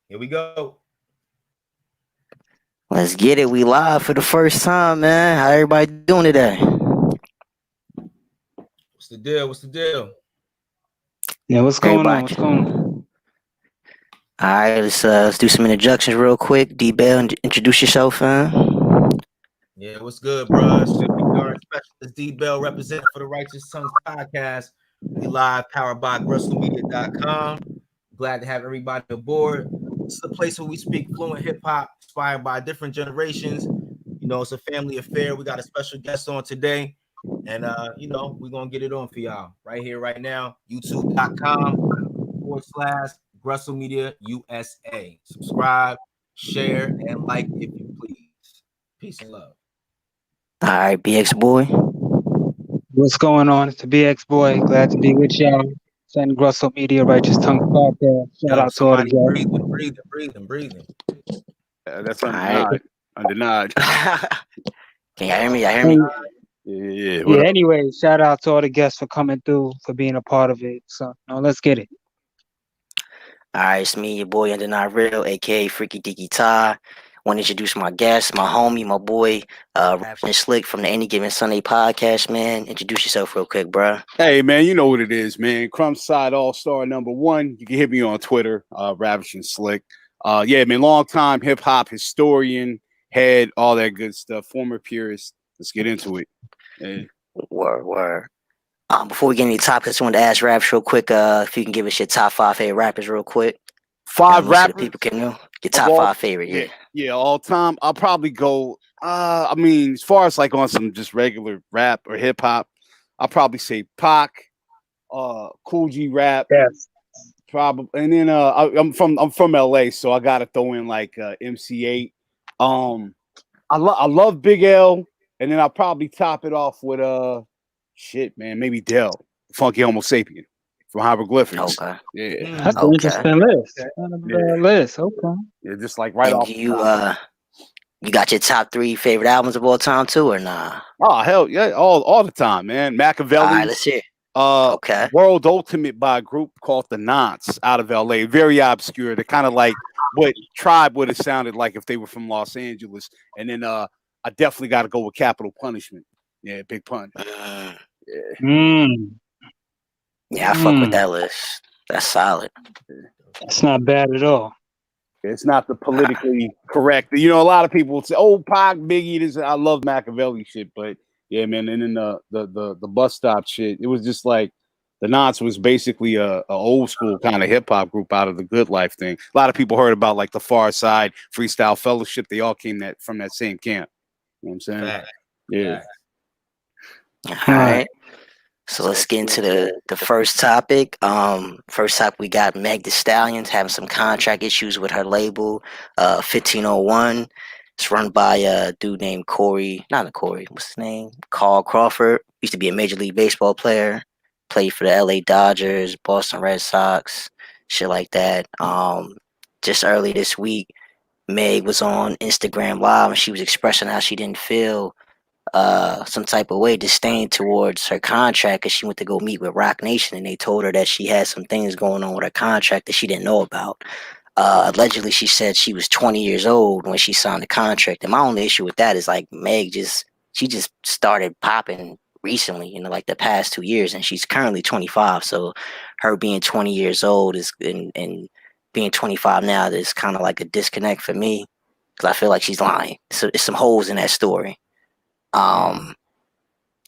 Here we go. Let's get it. We live for the first time, man. How everybody doing today? What's the deal? What's the deal? Yeah, what's going on? Everybody. What's going on? All right, let's do some introductions real quick. D.Bail, introduce yourself, man. Yeah, what's good, bro? It's your PR specialist D.Bail representing for the Righteous Tongues podcast. We live powered by GrussellMedia.com. Glad to have everybody aboard. This is a place where we speak fluent hip hop inspired by different generations. You know, it's a family affair. We got a special guest on today. And we're gonna get it on for y'all right here, right now. YouTube.com/. Grussel Media USA. Subscribe, share, and like if you please. Peace and love. All right, BX boy. What's going on? It's the BX boy. Glad to be with y'all. Send Grussell Media Righteous Tongue Podcast. Shout out to all the Somebody guys. breathing. That's All right. undenied. Can y'all hear me? Y'all hear me? Yeah. Yeah, anyway, shout out to all the guests for coming through, for being a part of it. So, let's get it. All right, it's me, your boy, Undenied Real, aka Freaky Deaky Ty. Want to introduce my guest, my homie, my boy, Rapping Slick from the Any Given Sunday podcast, man. Introduce yourself real quick, bro. Hey, man, you know what it is, man. Crumbside All-Star #1. You can hit me on Twitter, Ravishing Slick. Yeah, man, long-time hip-hop historian, head, all that good stuff. Former purist. Let's get into it. Yeah. Word. Before we get any topics, I just wanted to ask Raps real quick, if you can give us your top 5 favorite rappers real quick. 5 rappers? So people can know your top 5 favorite, Yeah, all time. I'll probably go, as far as like on some just regular rap or hip-hop, I'll probably say Pac, Cool G Rap. Yes. Probably, and then I'm from LA, so I gotta throw in like MC8. I love Big L, and then I'll probably top it off with maybe Dell, Funky Homo Sapien from Hieroglyphics. Okay. Yeah. That's an interesting list. List. Okay. Yeah, just like right and off. You got your top 3 favorite albums of all time too, or nah? Oh hell yeah, all the time, man. Machiavelli. All right, let's hear. Okay. World Ultimate by a group called the Knots out of LA. Very obscure. They're kind of like what Tribe would have sounded like if they were from Los Angeles. And then I definitely got to go with Capital Punishment. Yeah, Big Pun. Yeah, I fuck with that list. That's solid. It's not bad at all. It's not the politically correct. You know, a lot of people would say, "Oh, Pac, Biggie." This, I love Machiavelli shit, but yeah, man. And then the bus stop shit. It was just like the Knots was basically a old school kind of hip hop group out of the Good Life thing. A lot of people heard about like the Far Side Freestyle Fellowship. They all came from that same camp. You know what I'm saying? Fact. Yeah. All right. So let's get into the first topic. First topic, we got Meg Thee Stallions having some contract issues with her label, 1501. It's run by a dude named what's his name? Carl Crawford. Used to be a Major League Baseball player. Played for the LA Dodgers, Boston Red Sox, shit like that. Just early this week, Meg was on Instagram Live and she was expressing how she didn't feel some type of way, disdain towards her contract, because she went to go meet with Rock Nation and they told her that she had some things going on with her contract that she didn't know about. Allegedly, she said she was 20 years old when she signed the contract. And my only issue with that is like Meg she just started popping recently, like the past 2 years, and she's currently 25. So her being 20 years old and being 25 now is kind of like a disconnect for me, because I feel like she's lying. So there's some holes in that story.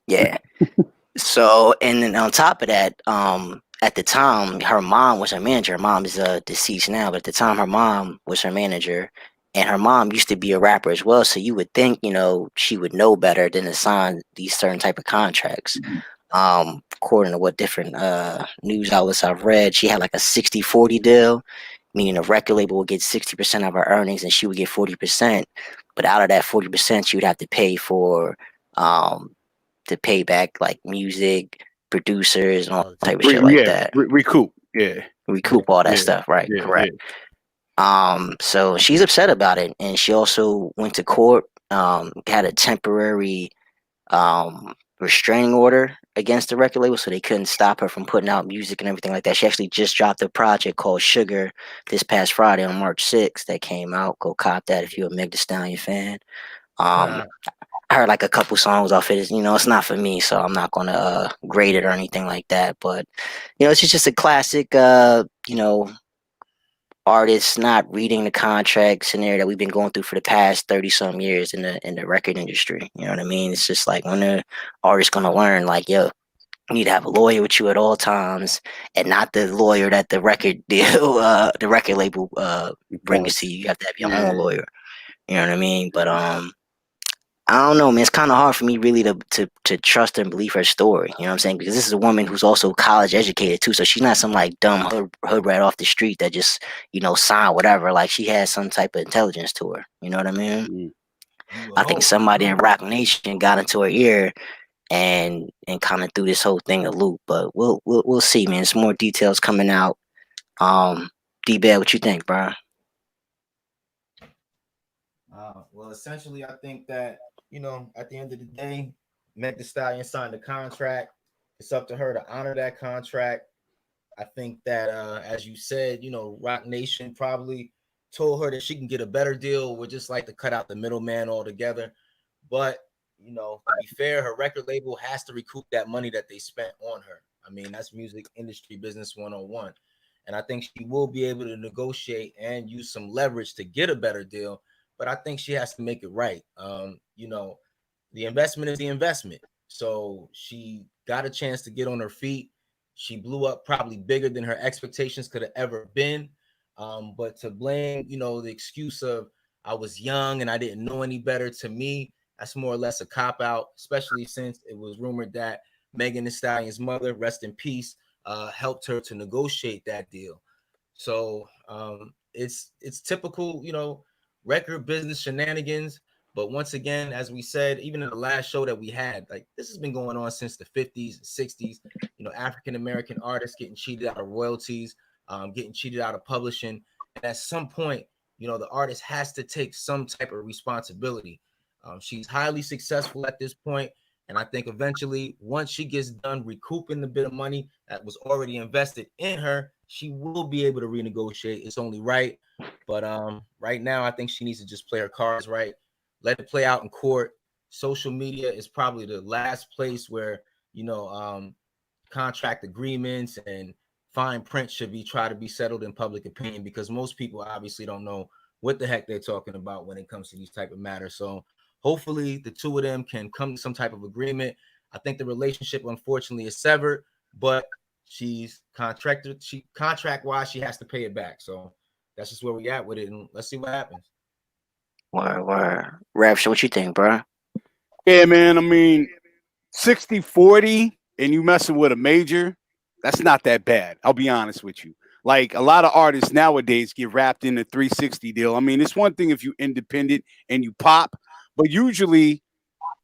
Yeah. So, and then on top of that, at the time, her mom was her manager. Her mom is deceased now, but at the time, her mom was her manager, and her mom used to be a rapper as well. So you would think, she would know better than to sign these certain type of contracts. According to what different news outlets I've read, she had like a 60-40 deal, meaning a record label would get 60% of her earnings and she would get 40%. But out of that 40%, she would have to pay for to pay back like music, producers, and all type of shit like that. Recoup all that stuff, right? Yeah, correct. So she's upset about it, and she also went to court, had a temporary restraining order against the record label, so they couldn't stop her from putting out music and everything like that. She actually just dropped a project called Sugar this past Friday on March 6th that came out. Go cop that if you're a Meg Thee Stallion fan. I heard like a couple songs off it. It's not for me, so I'm not gonna grade it or anything like that. But it's just a classic. Artists not reading the contract scenario that we've been going through for the past 30 some years in the record industry. You know what I mean? It's just like, when the artist gonna learn, like, yo, you need to have a lawyer with you at all times, and not the lawyer that the record deal, the record label brings to you. You have to have your own lawyer. You know what I mean? But I don't know, man. It's kind of hard for me really to trust and believe her story. You know what I'm saying? Because this is a woman who's also college educated too, so she's not some like dumb hood rat off the street that just signed whatever. Like, she has some type of intelligence to her. You know what I mean? I think somebody in Rock Nation got into her ear and kind of threw this whole thing a loop. But we'll see, man. Some more details coming out. D.Bail, what you think, bro? Well, essentially, I think that, at the end of the day, Meg Thee Stallion signed a contract. It's up to her to honor that contract. I think that, as you said, Rock Nation probably told her that she can get a better deal, would just like to cut out the middleman altogether. But, to be fair, her record label has to recoup that money that they spent on her. I mean, that's music industry business 101. And I think she will be able to negotiate and use some leverage to get a better deal. But I think she has to make it right. The investment is the investment. So she got a chance to get on her feet. She blew up probably bigger than her expectations could have ever been. But to blame, the excuse of I was young and I didn't know any better, to me, that's more or less a cop out, especially since it was rumored that Megan Thee Stallion's mother, rest in peace, helped her to negotiate that deal. So it's typical, record business shenanigans. But once again, as we said, even in the last show that we had, like, this has been going on since the 50s and 60s. African American artists getting cheated out of royalties, getting cheated out of publishing. And at some point, the artist has to take some type of responsibility. She's highly successful at this point, and I think eventually, once she gets done recouping the bit of money that was already invested in her, she will be able to renegotiate. It's only right. But right now, I think she needs to just play her cards right, let it play out in court. Social media is probably the last place where, contract agreements and fine print should be try to be settled in public opinion, because most people obviously don't know what the heck they're talking about when it comes to these type of matters. So hopefully the two of them can come to some type of agreement. I think the relationship, unfortunately, is severed, but she's contracted. Contract wise, she has to pay it back. So that's just where we at with it, and let's see what happens. Word. Rapture, what you think, bro? Yeah, man. I mean, 60-40 and you messing with a major, that's not that bad. I'll be honest with you. Like, a lot of artists nowadays get wrapped in a 360 deal. I mean, it's one thing if you independent and you pop, but usually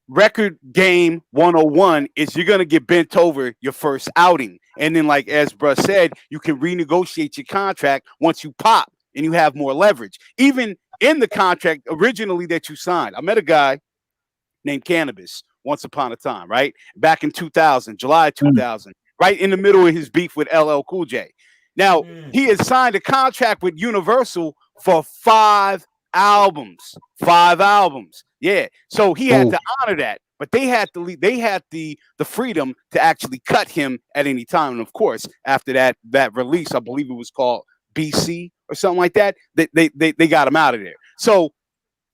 record game 101 is you're going to get bent over your first outing. And then, like as bruh said, you can renegotiate your contract once you pop and you have more leverage. Even in the contract originally that you signed. I met a guy named Cannabis once upon a time, right? Back in 2000, July 2000, right in the middle of his beef with LL Cool J. Now, he had signed a contract with Universal for 5 albums. 5 albums. Yeah. So he had to honor that. But they had to leave, they had the freedom to actually cut him at any time. And of course, after that release, I believe it was called BC or something like that, they got him out of there. So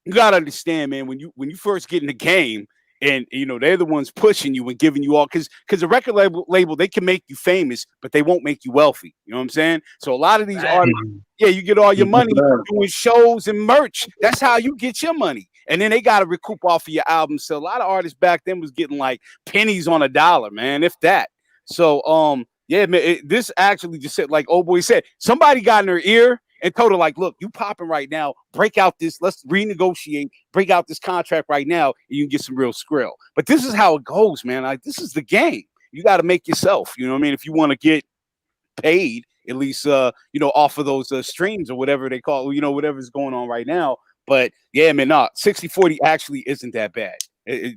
you gotta understand, man, when you first get in the game and they're the ones pushing you and giving you all, because the record label they can make you famous, but they won't make you wealthy. You know what I'm saying? So a lot of these artists, yeah, you get all your money doing shows and merch. That's how you get your money. And then they gotta recoup off of your album. So a lot of artists back then was getting like pennies on a dollar, man, if that. So yeah, man, this actually just said, like old boy said, somebody got in her ear and told her, like, look, you popping right now, break out this, let's renegotiate, break out this contract right now, and you can get some real skrill. But this is how it goes, man. Like, this is the game. You got to make yourself, you know what I mean? If you want to get paid, at least, off of those streams or whatever they call, whatever's going on right now. But yeah, man, 60-40 actually isn't that bad.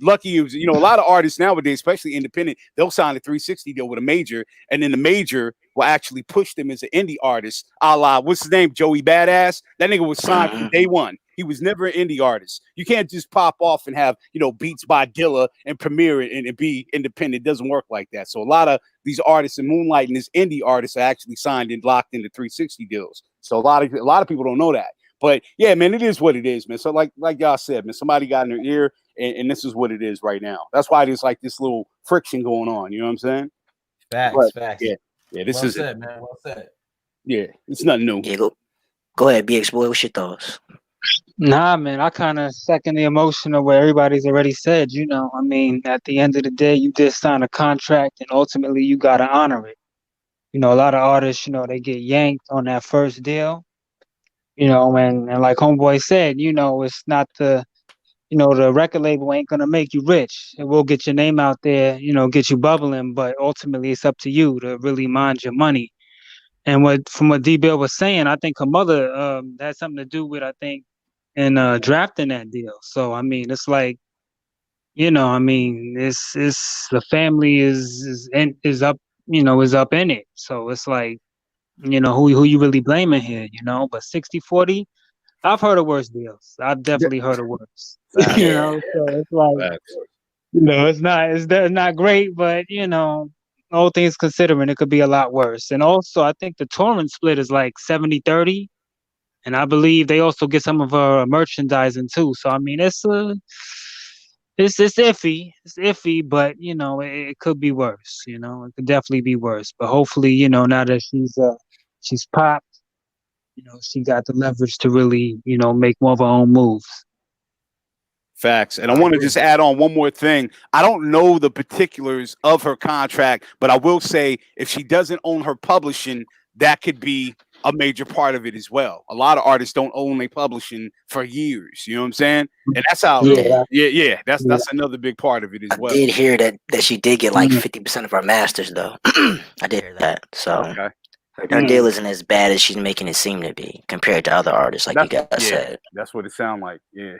Lucky, a lot of artists nowadays, especially independent, they'll sign a 360 deal with a major, and then the major will actually push them as an indie artist. A la, what's his name? Joey Badass. That nigga was signed from day one. He was never an indie artist. You can't just pop off and have, Beats by Dilla and premiere it and be independent. It doesn't work like that. So a lot of these artists and moonlighting as indie artists are actually signed and locked into 360 deals. So a lot of people don't know that. But yeah, man, it is what it is, man. So like y'all said, man, somebody got in their ear, and this is what it is right now. That's why there's like this little friction going on. You know what I'm saying? Facts. Yeah. This well is said, man. Well said. Yeah, it's nothing new. Yeah, go ahead, BX boy. What's your thoughts? Nah, man, I kind of second the emotion of what everybody's already said. I mean, at the end of the day, you did sign a contract, and ultimately you gotta honor it. A lot of artists, they get yanked on that first deal. And like Homeboy said, it's not the record label ain't gonna make you rich. It will get your name out there, get you bubbling, but ultimately it's up to you to really mind your money. And from what D.Bail was saying, I think her mother had something to do with, I think, in drafting that deal. So I mean, it's like, it's the family is up, is up in it. So it's like, who you really blaming here, But 60-40, I've heard of worse deals. I've definitely heard of worse. So it's like, it's not great, but all things considering, it could be a lot worse. And also, I think the touring split is like 70-30, and I believe they also get some of our merchandising too. So I mean, it's iffy. It's iffy, but it could be worse. It could definitely be worse. But hopefully, now that she's popped, she got the leverage to really, make more of her own moves. Facts. And I want to just add on one more thing. I don't know the particulars of her contract, but I will say if she doesn't own her publishing, that could be a major part of it as well. A lot of artists don't own their publishing for years. You know what I'm saying? And that's how. Yeah. That's another big part of it as well. I did hear that she did get like 50% of her masters though. I did hear that. So her deal isn't as bad as she's making it seem to be compared to other artists, like you guys said. That's what it sounds like. Yeah.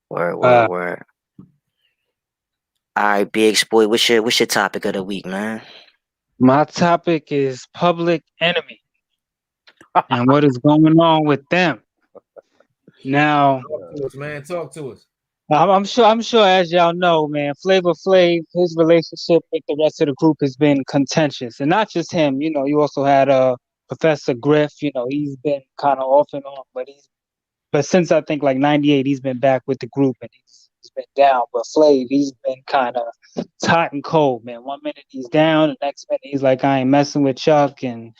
Word. All right, BX boy, what's your topic of the week, man? My topic is Public Enemy and what is going on with them. Now, talk to us. I'm sure, as y'all know, man, Flavor Flav, his relationship with the rest of the group has been contentious, and not just him. You also had Professor Griff. He's been kind of off and on, but since I think like '98, he's been back with the group, and he's been down. But Flav, he's been kind of hot and cold, man. One minute he's down, the next minute he's like, I ain't messing with Chuck. And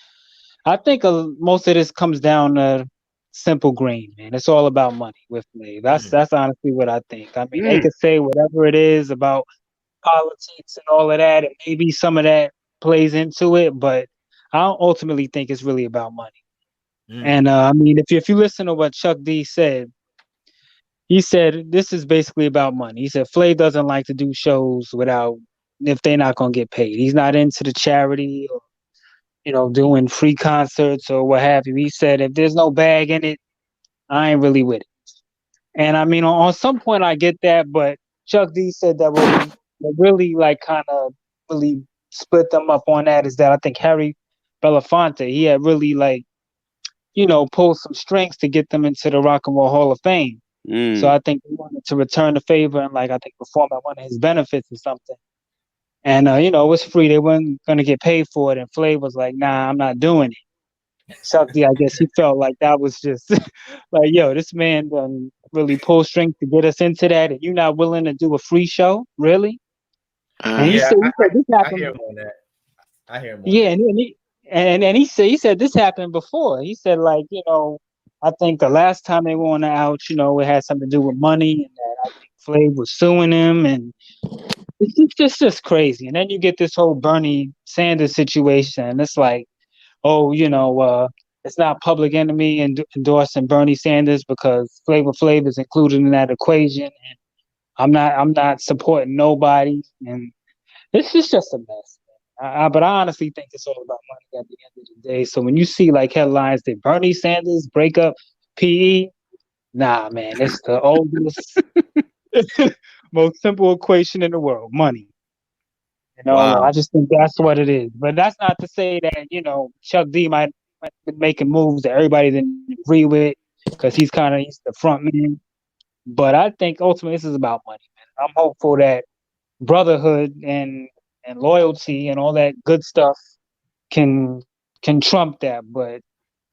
I think most of this comes down to simple green, man. It's all about money with Flav. That's honestly what I think. I mean, they could say whatever it is about politics and all of that, and maybe some of that plays into it, but I don't ultimately think it's really about money. And I mean, if you listen to what Chuck D said, he said this is basically about money. He said Flav doesn't like to do shows if they're not gonna get paid. He's not into the charity or doing free concerts or what have you. He said if there's no bag in it, I ain't really with it. And I mean, on some point I get that, but Chuck D said that what really like kind of really split them up on that is that I think Harry Belafonte, he had really like, pull some strings to get them into the Rock and Roll Hall of Fame. So I think he wanted to return the favor and like I think perform at one of his benefits or something. And it was free; they weren't gonna get paid for it. And Flav was like, "Nah, I'm not doing it." Chuck D, I guess he felt like that was just like, "Yo, this man done really pull strings to get us into that, and you're not willing to do a free show, really?" And he said this happened. I hear him on that. I hear him. And he said this happened before. He said like, I think the last time they were on the ouch, it had something to do with money, and that I think Flav was suing him, and it's just crazy. And then you get this whole Bernie Sanders situation, and it's like, it's not Public Enemy endorsing Bernie Sanders because Flavor Flav is included in that equation, and I'm not supporting nobody, and this is just a mess. But I honestly think it's all about money at the end of the day. So when you see like headlines that Bernie Sanders break up PE, nah, man, it's the oldest, most simple equation in the world, money. Wow. I just think that's what it is. But that's not to say that, Chuck D might be making moves that everybody didn't agree with because he's the front man. But I think ultimately this is about money, man. I'm hopeful that brotherhood and loyalty and all that good stuff can trump that. But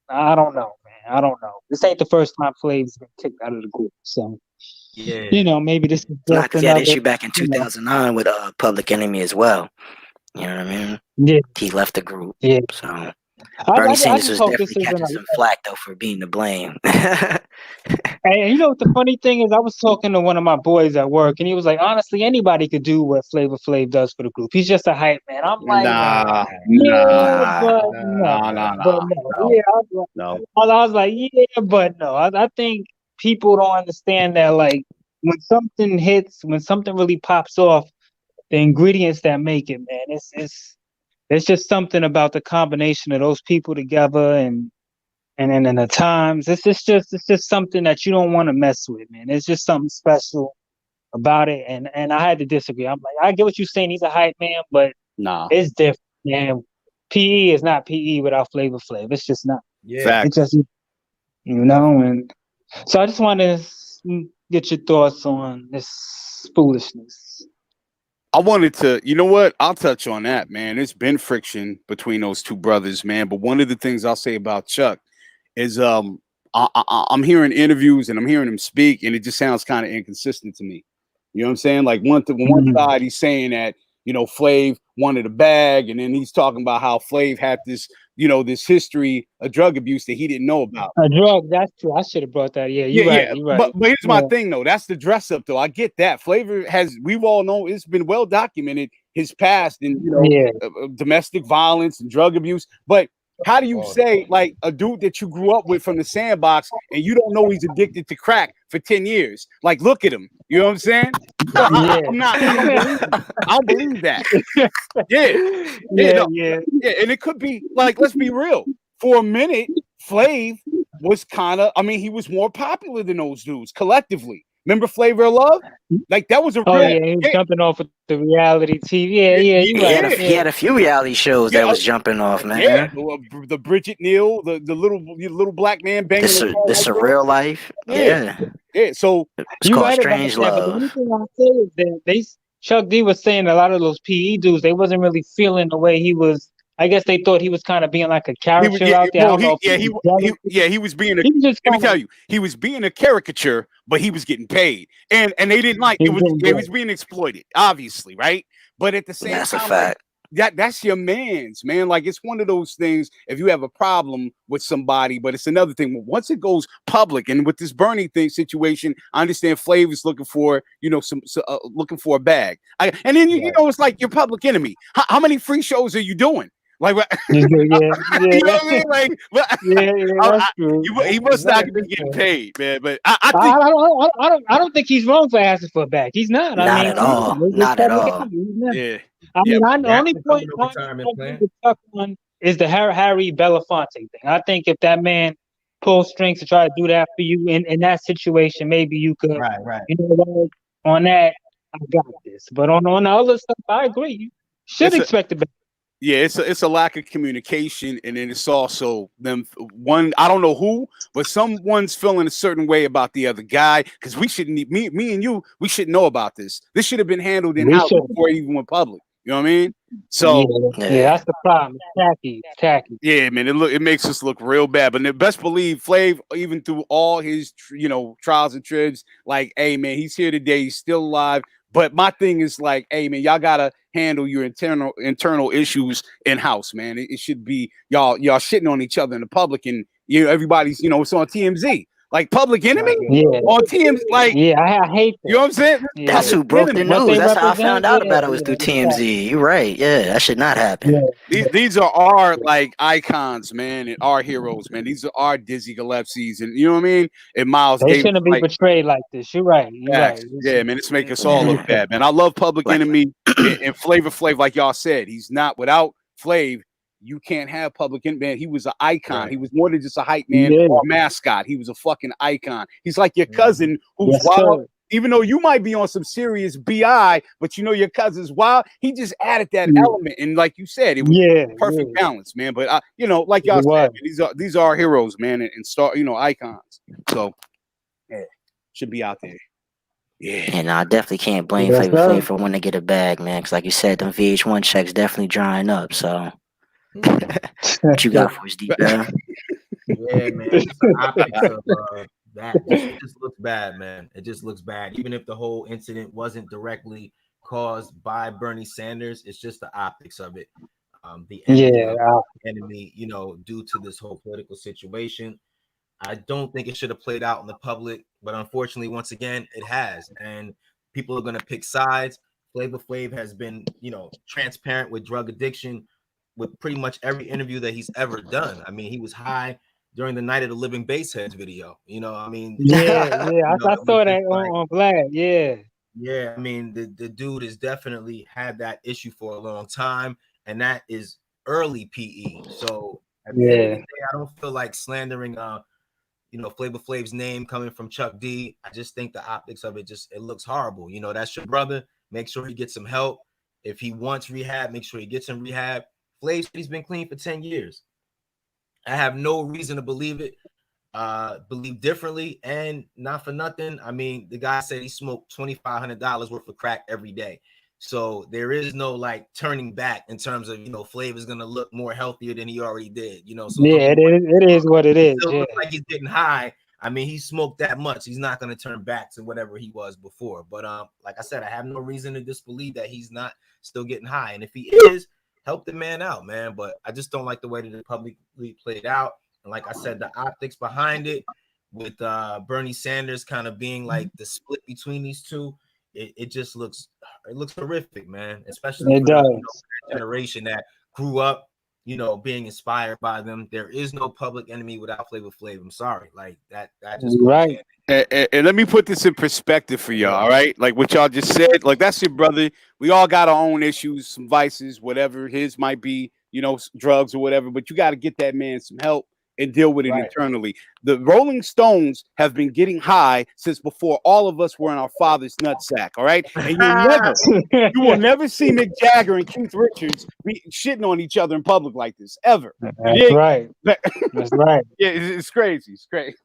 I don't know, man. I don't know. This ain't the first time Flav's been kicked out of the group. So, maybe this is Nah, just because he had an another, issue back in 2009 with Public Enemy as well. You know what I mean? yeah, He left the group. yeah. So I Bernie Sanders just was hope this definitely isn't catching a. some flack though for being to blame. And you know what the funny thing is? I was talking to one of my boys at work, and he was like, "Honestly, anybody could do what Flavor Flav does for the group. He's just a hype man." I'm like, Nah, "Yeah, Nah. but no, but no, yeah." no. I was like, "Yeah, but no." I think people don't understand that, like, when something hits, when something really pops off, the ingredients that make it, man, it's just something about the combination of those people together and then in the times, it's just something that you don't want to mess with, man. It's just something special about it. And I had to disagree. I'm like, I get what you're saying. He's a hype man, but Nah. it's different, man. PE is not PE without Flavor Flav. It's just not. Yeah. It just, and so I just wanted to get your thoughts on this foolishness. I wanted to, you know what? I'll touch on that, man. There's been friction between those two brothers, man. But one of the things I'll say about Chuck is I'm hearing interviews and I'm hearing him speak, and it just sounds kind of inconsistent to me. You know what I'm saying? Like one side he's saying that, Flav wanted a bag, and then he's talking about how Flav had this, this history of drug abuse that he didn't know about. A drug, that's true. I should have brought that. Yeah, you're right. You're right. But here's my thing though. That's the dress up though. I get that. Flavor we've all known, it's been well documented his past and domestic violence and drug abuse. But how do you say like a dude that you grew up with from the sandbox and you don't know he's addicted to crack for 10 years? Like, look at him. You know what I'm saying? So I don't believe that. Yeah. And it could be like, let's be real. For a minute, Flav was he was more popular than those dudes collectively. Remember Flavor of Love? Like that was a he was jumping off with the reality TV. He had a few reality shows that was jumping off, man. Yeah, the Bridget Neal, the little black man banging this surreal life. Yeah. So it's called Strange Love. But the only thing I'll say is that Chuck D was saying a lot of those PE dudes, they wasn't really feeling the way he was. I guess they thought he was kind of being like a character out there. He was being let me tell you, he was being a caricature, but he was getting paid. And they didn't like it. He was being exploited, obviously, right? But at the same time, that's a fact. That's your man's, man. Like it's one of those things. If you have a problem with somebody, but it's another thing. Once it goes public, and with this Bernie thing situation, I understand Flav is looking for, looking for a bag. And then it's like your public enemy. How many free shows are you doing? Like, you know what I mean? Like, that's true. He must not be getting paid, man. But I don't think he's wrong for asking for a bag. He's not. Not at all. Not at all. Yeah. The only point is the Harry Belafonte thing. I think if that man pulls strings to try to do that for you in that situation, maybe you could. Right. On that, I got this. But on the other stuff, I agree. You should expect a bag. Yeah, it's a lack of communication, and then it's also them. One, I don't know who, but someone's feeling a certain way about the other guy because we shouldn't. Me and you, we should know about this. This should have been handled in house before it even went public. You know what I mean? So that's the problem. It's tacky. Yeah, man, it makes us look real bad. But best believe Flav, even through all his trials and tribs, like, hey man, he's here today. He's still alive. But my thing is like, hey man, y'all gotta handle your internal issues in house, man. It should be y'all shitting on each other in the public, and everybody's it's on TMZ. Like Public Enemy on TMZ, like I hate that. You know what I'm saying? That's who broke the news. That's how I found out about it was through TMZ. You're right. Yeah, that should not happen. These are our like icons, man, and our heroes, man. These are our Dizzy Gillespie's, and you know what I mean? And Miles They shouldn't be portrayed like this. You're right. Yeah, man, it's making us all look bad, man. I love Public Enemy and Flavor Flav, like y'all said. He's not without Flav. You can't have Public Enemy. Man, he was an icon. Right. He was more than just a hype man or a mascot. He was a fucking icon. He's like your cousin who's wild. even though you might be on some serious BI, but you know your cousin's wild. He just added that element, and like you said, it was perfect balance, man. But you know, like y'all said, man, these are our heroes, man, and star, you know, icons. So yeah, should be out there. Yeah, and I definitely can't blame Flavor Flav for wanting to get a bag, man. Because like you said, them VH1 checks definitely drying up. So what you got for us, D.Bail? Yeah, man. Just the optics of that. It just looks bad, man. It just looks bad. Even if the whole incident wasn't directly caused by Bernie Sanders, it's just the optics of it. The enemy, you know, due to this whole political situation. I don't think it should have played out in the public, but unfortunately, once again, it has. And people are going to pick sides. Flavor Flav has been, you know, transparent with drug addiction with pretty much every interview that he's ever done. I mean, he was high during the Night of the Living Bassheads video. You know, I mean, I saw that on Vlad. Yeah, I mean, the dude has definitely had that issue for a long time, and that is early PE. So at the end of the day, I don't feel like slandering you know, Flavor Flav's name coming from Chuck D. I just think the optics of it it looks horrible. You know, that's your brother. Make sure he gets some help. If he wants rehab, make sure he gets some rehab. Flav said he's been clean for 10 years. I have no reason to believe it, believe differently, and not for nothing. I mean, the guy said he smoked $2,500 worth of crack every day. So there is no like turning back in terms of, you know, Flav is gonna look more healthier than he already did, you know. So it is what it is. Still looks like he's getting high. I mean, he smoked that much. He's not gonna turn back to whatever he was before. But like I said, I have no reason to disbelieve that he's not still getting high. And if he is, help the man out, man. But I just don't like the way that it publicly played out. And like I said, the optics behind it, with Bernie Sanders kind of being like the split between these two, it just looks horrific, man. Especially for the generation that grew up, you know, being inspired by them. There is no public enemy without Flavor Flav. I'm sorry, like that just goes and let me put this in perspective for y'all. All right, like what y'all just said, like that's your brother. We all got our own issues, some vices, whatever his might be, you know, drugs or whatever. But you got to get that man some help and deal with it internally. The Rolling Stones have been getting high since before all of us were in our father's nutsack. All right, and you will never see Mick Jagger and Keith Richards be shitting on each other in public like this ever. That's right. That's right. Yeah, it's crazy. It's crazy.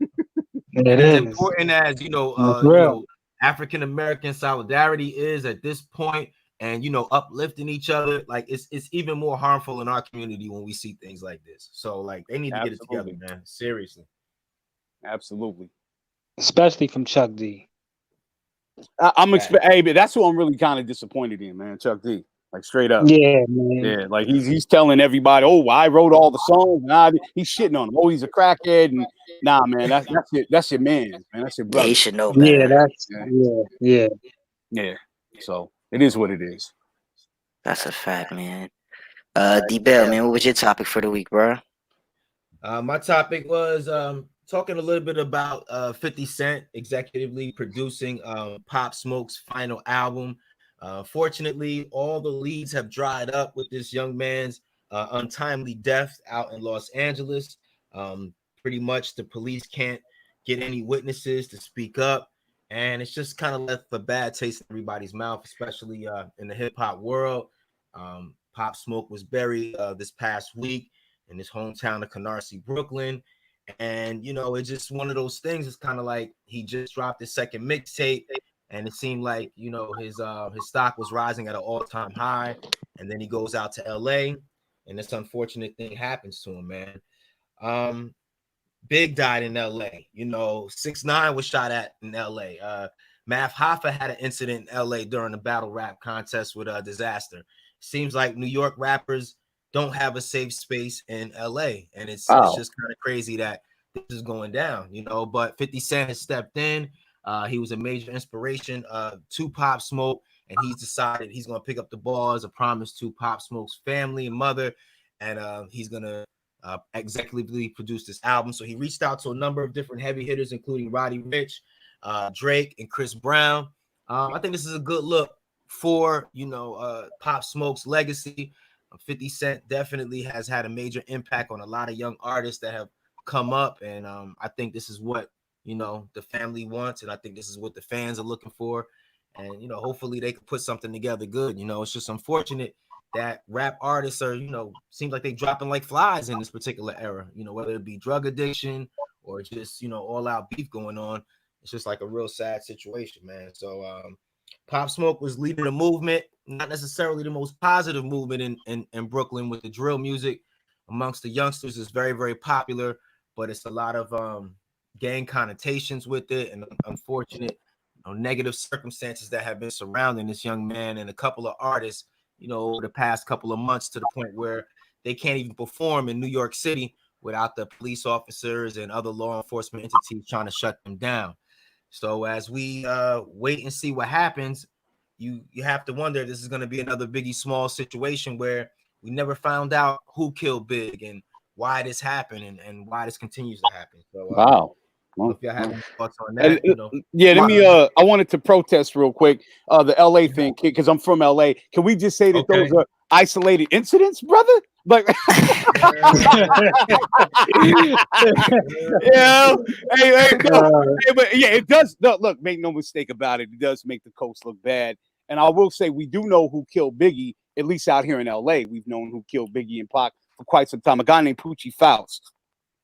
As important as you know, African American solidarity is at this point, and you know, uplifting each other, like it's even more harmful in our community when we see things like this. So like they need to get it together, man. Seriously. Absolutely. Especially from Chuck D. I'm expecting. Hey, but that's who I'm really kind of disappointed in, man. Chuck D. Like straight up. Yeah, man. Yeah, like he's telling everybody, oh, I wrote all the songs. Nah, he's shitting on him. Oh, he's a crackhead. And nah, man, that's your man, man. That's your brother. Yeah, he should know better. Yeah. So it is what it is. That's a fact, man. D.Bail, man, what was your topic for the week, bro? My topic was talking a little bit about 50 Cent executively producing Pop Smoke's final album. Fortunately, all the leads have dried up with this young man's untimely death out in Los Angeles. Pretty much the police can't get any witnesses to speak up, and it's just kind of left a bad taste in everybody's mouth, especially in the hip-hop world. Pop Smoke was buried this past week in his hometown of Canarsie, Brooklyn. And, you know, it's just one of those things. It's kind of like he just dropped his second mixtape, and it seemed like, you know, his stock was rising at an all-time high. And then he goes out to LA, and this unfortunate thing happens to him, man. Big died in LA. You know, 6ix9ine was shot at in LA. Math Hoffa had an incident in LA during the battle rap contest with Disaster. Seems like New York rappers don't have a safe space in LA, and it's just kind of crazy that this is going down, you know. But 50 Cent has stepped in. He was a major inspiration to Pop Smoke, and he's decided he's going to pick up the ball as a promise to Pop Smoke's family and mother, and he's going to executively produce this album. So he reached out to a number of different heavy hitters, including Roddy Ricch, Drake, and Chris Brown. I think this is a good look for, you know, Pop Smoke's legacy. 50 Cent definitely has had a major impact on a lot of young artists that have come up, and I think this is what the family wants, and I think this is what the fans are looking for. And hopefully they can put something together good. It's just unfortunate that rap artists are, seems like they dropping like flies in this particular era. Whether it be drug addiction or just all out beef going on. It's just like a real sad situation, man. So Pop Smoke was leading a movement, not necessarily the most positive movement in Brooklyn with the drill music amongst the youngsters is very, very popular, but it's a lot of gang connotations with it and unfortunate negative circumstances that have been surrounding this young man and a couple of artists, over the past couple of months to the point where they can't even perform in New York City without the police officers and other law enforcement entities trying to shut them down. So as we wait and see what happens, you have to wonder this is going to be another Biggie Small situation where we never found out who killed Big and why this happened and why this continues to happen. So wow. If y'all have any thoughts on that, yeah, let me I wanted to protest real quick the LA thing because I'm from LA. Can we just say that those are isolated incidents, brother? Like yeah, but yeah, it does. Look, make no mistake about it. It does make the coast look bad. And I will say we do know who killed Biggie, at least out here in LA. We've known who killed Biggie and Pac for quite some time. A guy named Poochie Faust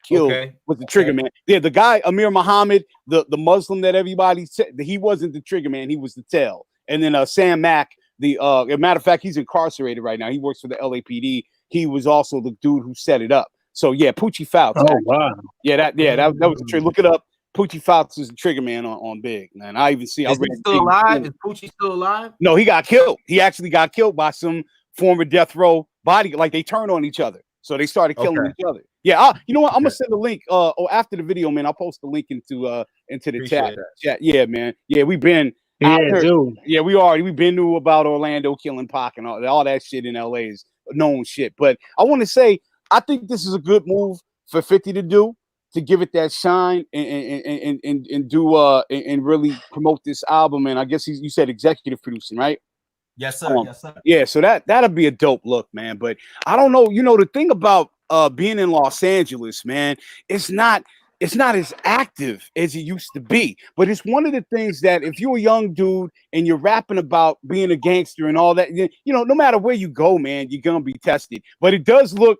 killed was the trigger man. Yeah, the guy Amir Muhammad, the Muslim that everybody said he wasn't the trigger man, he was the tail. And then Sam Mack, as a matter of fact, he's incarcerated right now. He works for the LAPD. He was also the dude who set it up. So yeah, Poochie Faust. Oh wow. Yeah, that was the trigger. Look it up. Poochie Faust is the trigger man on Big, man. I even see. Is he still alive? Is Poochie still alive? No, he got killed. He actually got killed by some former death row body. Like they turned on each other, so they started killing each other. Yeah, you know what? I'm gonna send a link. After the video, man, I'll post the link into the chat. Yeah, man. Yeah, we've been. Dude. Yeah, we've been knew about Orlando killing Pac and all that shit in LA is known shit. But I want to say I think this is a good move for 50 to do to give it that shine and do and really promote this album. And I guess you said executive producing, right? Yes, sir. Yes, sir. Yeah, so that'll be a dope look, man. But I don't know, the thing about being in Los Angeles, man, it's not as active as it used to be. But it's one of the things that if you're a young dude and you're rapping about being a gangster and all that, no matter where you go, man, you're gonna be tested. But it does look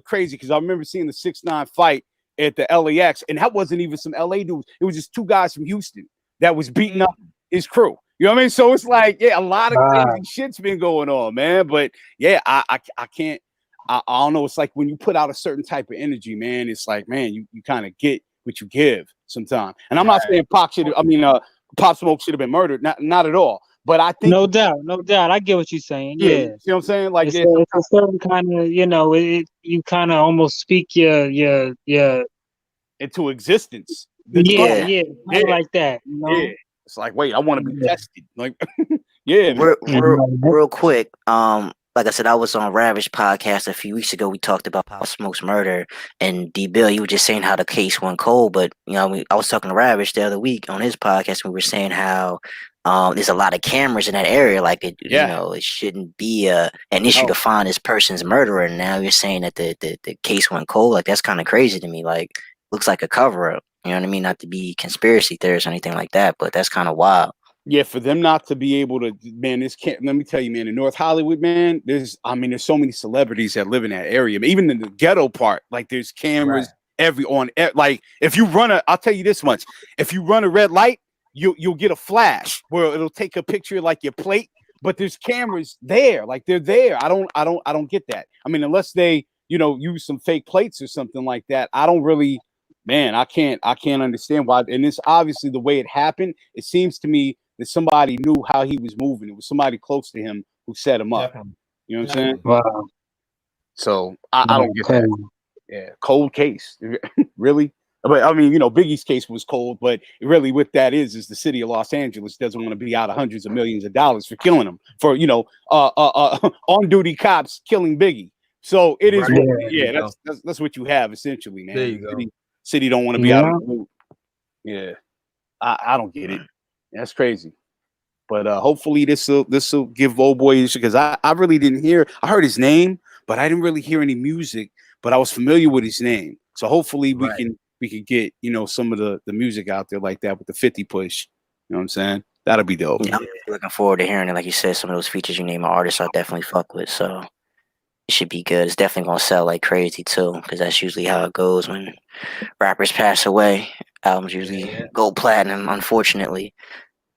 crazy because I remember seeing the 6ix9ine fight at the LAX, and that wasn't even some LA dudes. It was just 2 guys from Houston that was beating up his crew. You know what I mean? So it's like, yeah, a lot of crazy shit's been going on, man. But yeah, I can't. I don't know. It's like when you put out a certain type of energy, man. It's like, man, you kind of get what you give sometimes. And I'm not saying Pop Smoke should have been murdered. Not at all. But I think no doubt. I get what you're saying. Yeah. You see what I'm saying? Like it's a certain kind of, you kind of almost speak your into existence. Yeah, like that. Yeah. It's like, wait, I want to be tested. Like, yeah. Real quick. Like I said, I was on Ravage podcast a few weeks ago. We talked about Pop Smoke's murder and D.Bail. You were just saying how the case went cold, but I was talking to Ravage the other week on his podcast. And we were saying how there's a lot of cameras in that area. Like it shouldn't be an issue to find this person's murderer. And now you're saying that the case went cold. Like that's kind of crazy to me. Like looks like a cover up. You know what I mean? Not to be conspiracy theorists or anything like that, but that's kind of wild. Yeah, for them not to be able to, man, this can't, let me tell you, man, in North Hollywood, man, there's so many celebrities that live in that area. Even in the ghetto part, like there's cameras like if you I'll tell you this much, if you run a red light, you'll get a flash where it'll take a picture like your plate, but there's cameras there, like they're there. I don't get that. I mean, unless they, use some fake plates or something like that, I don't really, man, I can't understand why. And it's obviously the way it happened. It seems to me that somebody knew how he was moving. It was somebody close to him who set him up. Definitely. You know what I'm saying? Wow. So I don't get that. Yeah, cold case. Really? But I mean, Biggie's case was cold, but really what that is the city of Los Angeles doesn't want to be out of hundreds of millions of dollars for killing him, for, on-duty cops killing Biggie. So it is, that's what you have essentially, man. There you go. City don't want to be out of the loop. Yeah. I don't get it. That's crazy. But hopefully this will give old boy, because I really didn't hear. I heard his name, but I didn't really hear any music. But I was familiar with his name. So hopefully we can we could get, you know, some of the music out there like that with the 50 push. You know what I'm saying? That'll be dope. Yeah, I'm looking forward to hearing it. Like you said, some of those features you name artists I definitely fuck with. So it should be good. It's definitely gonna sell like crazy too, because that's usually how it goes when rappers pass away. Albums usually go platinum, unfortunately.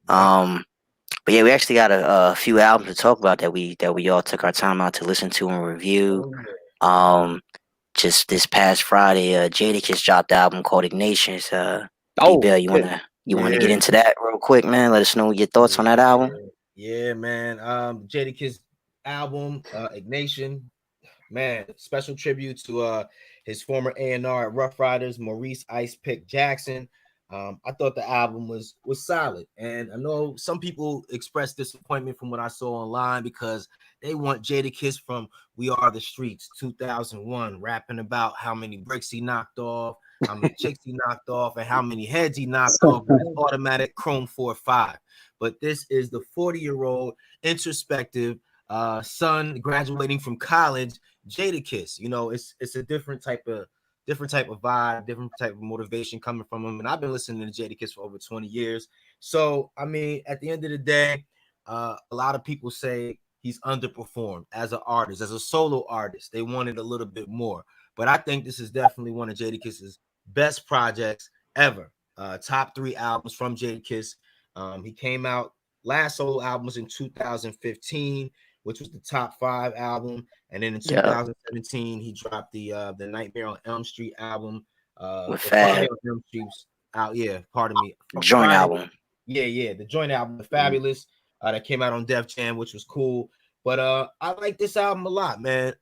But yeah, we actually got a few albums to talk about that we all took our time out to listen to and review. Just this past Friday, Jadakiss dropped the album called Ignitions. D.Bail, you wanna get into that real quick, man? Let us know your thoughts on that album. Yeah, man. Jadakiss album, Ignition. Man, special tribute to his former A&R at Rough Riders, Maurice Ice Pick Jackson. I thought the album was solid, and I know some people expressed disappointment from what I saw online because they want Jadakiss from We Are the Streets 2001 rapping about how many bricks he knocked off, how many chicks he knocked off, and how many heads he knocked off with his automatic Chrome 4.5. But this is the 40-year-old introspective son graduating from college, Jadakiss. You know, it's a different type of vibe, different type of motivation coming from him. And I've been listening to Jadakiss for over 20 years. So I mean, at the end of the day, a lot of people say he's underperformed as an artist, as a solo artist. They wanted a little bit more, but I think this is definitely one of Jadakiss's best projects ever. Top 3 albums from Jadakiss. He came out, last solo album was in 2015, which was the top 5 album. And then in 2017, he dropped the Nightmare on Elm Street album. With Fab. On Elm Street's out, pardon me. Joint album. The joint album, The Fabulous, that came out on Def Jam, which was cool. But I like this album a lot, man.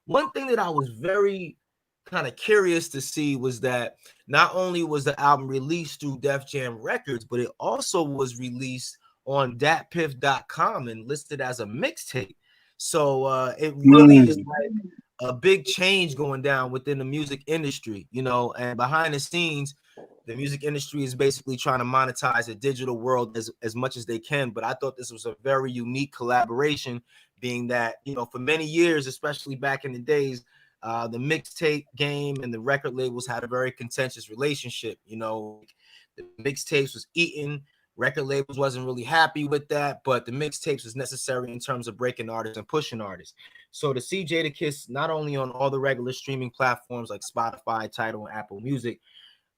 One thing that I was very kind of curious to see was that not only was the album released through Def Jam Records, but it also was released on datpiff.com and listed as a mixtape. So it really is like a big change going down within the music industry, you know, and behind the scenes, the music industry is basically trying to monetize a digital world as much as they can. But I thought this was a very unique collaboration, being that, you know, for many years, especially back in the days, the mixtape game and the record labels had a very contentious relationship. You know, the mixtapes was eaten. Record labels wasn't really happy with that, but the mixtapes was necessary in terms of breaking artists and pushing artists. So to see Jadakiss not only on all the regular streaming platforms like Spotify, Tidal, and Apple Music,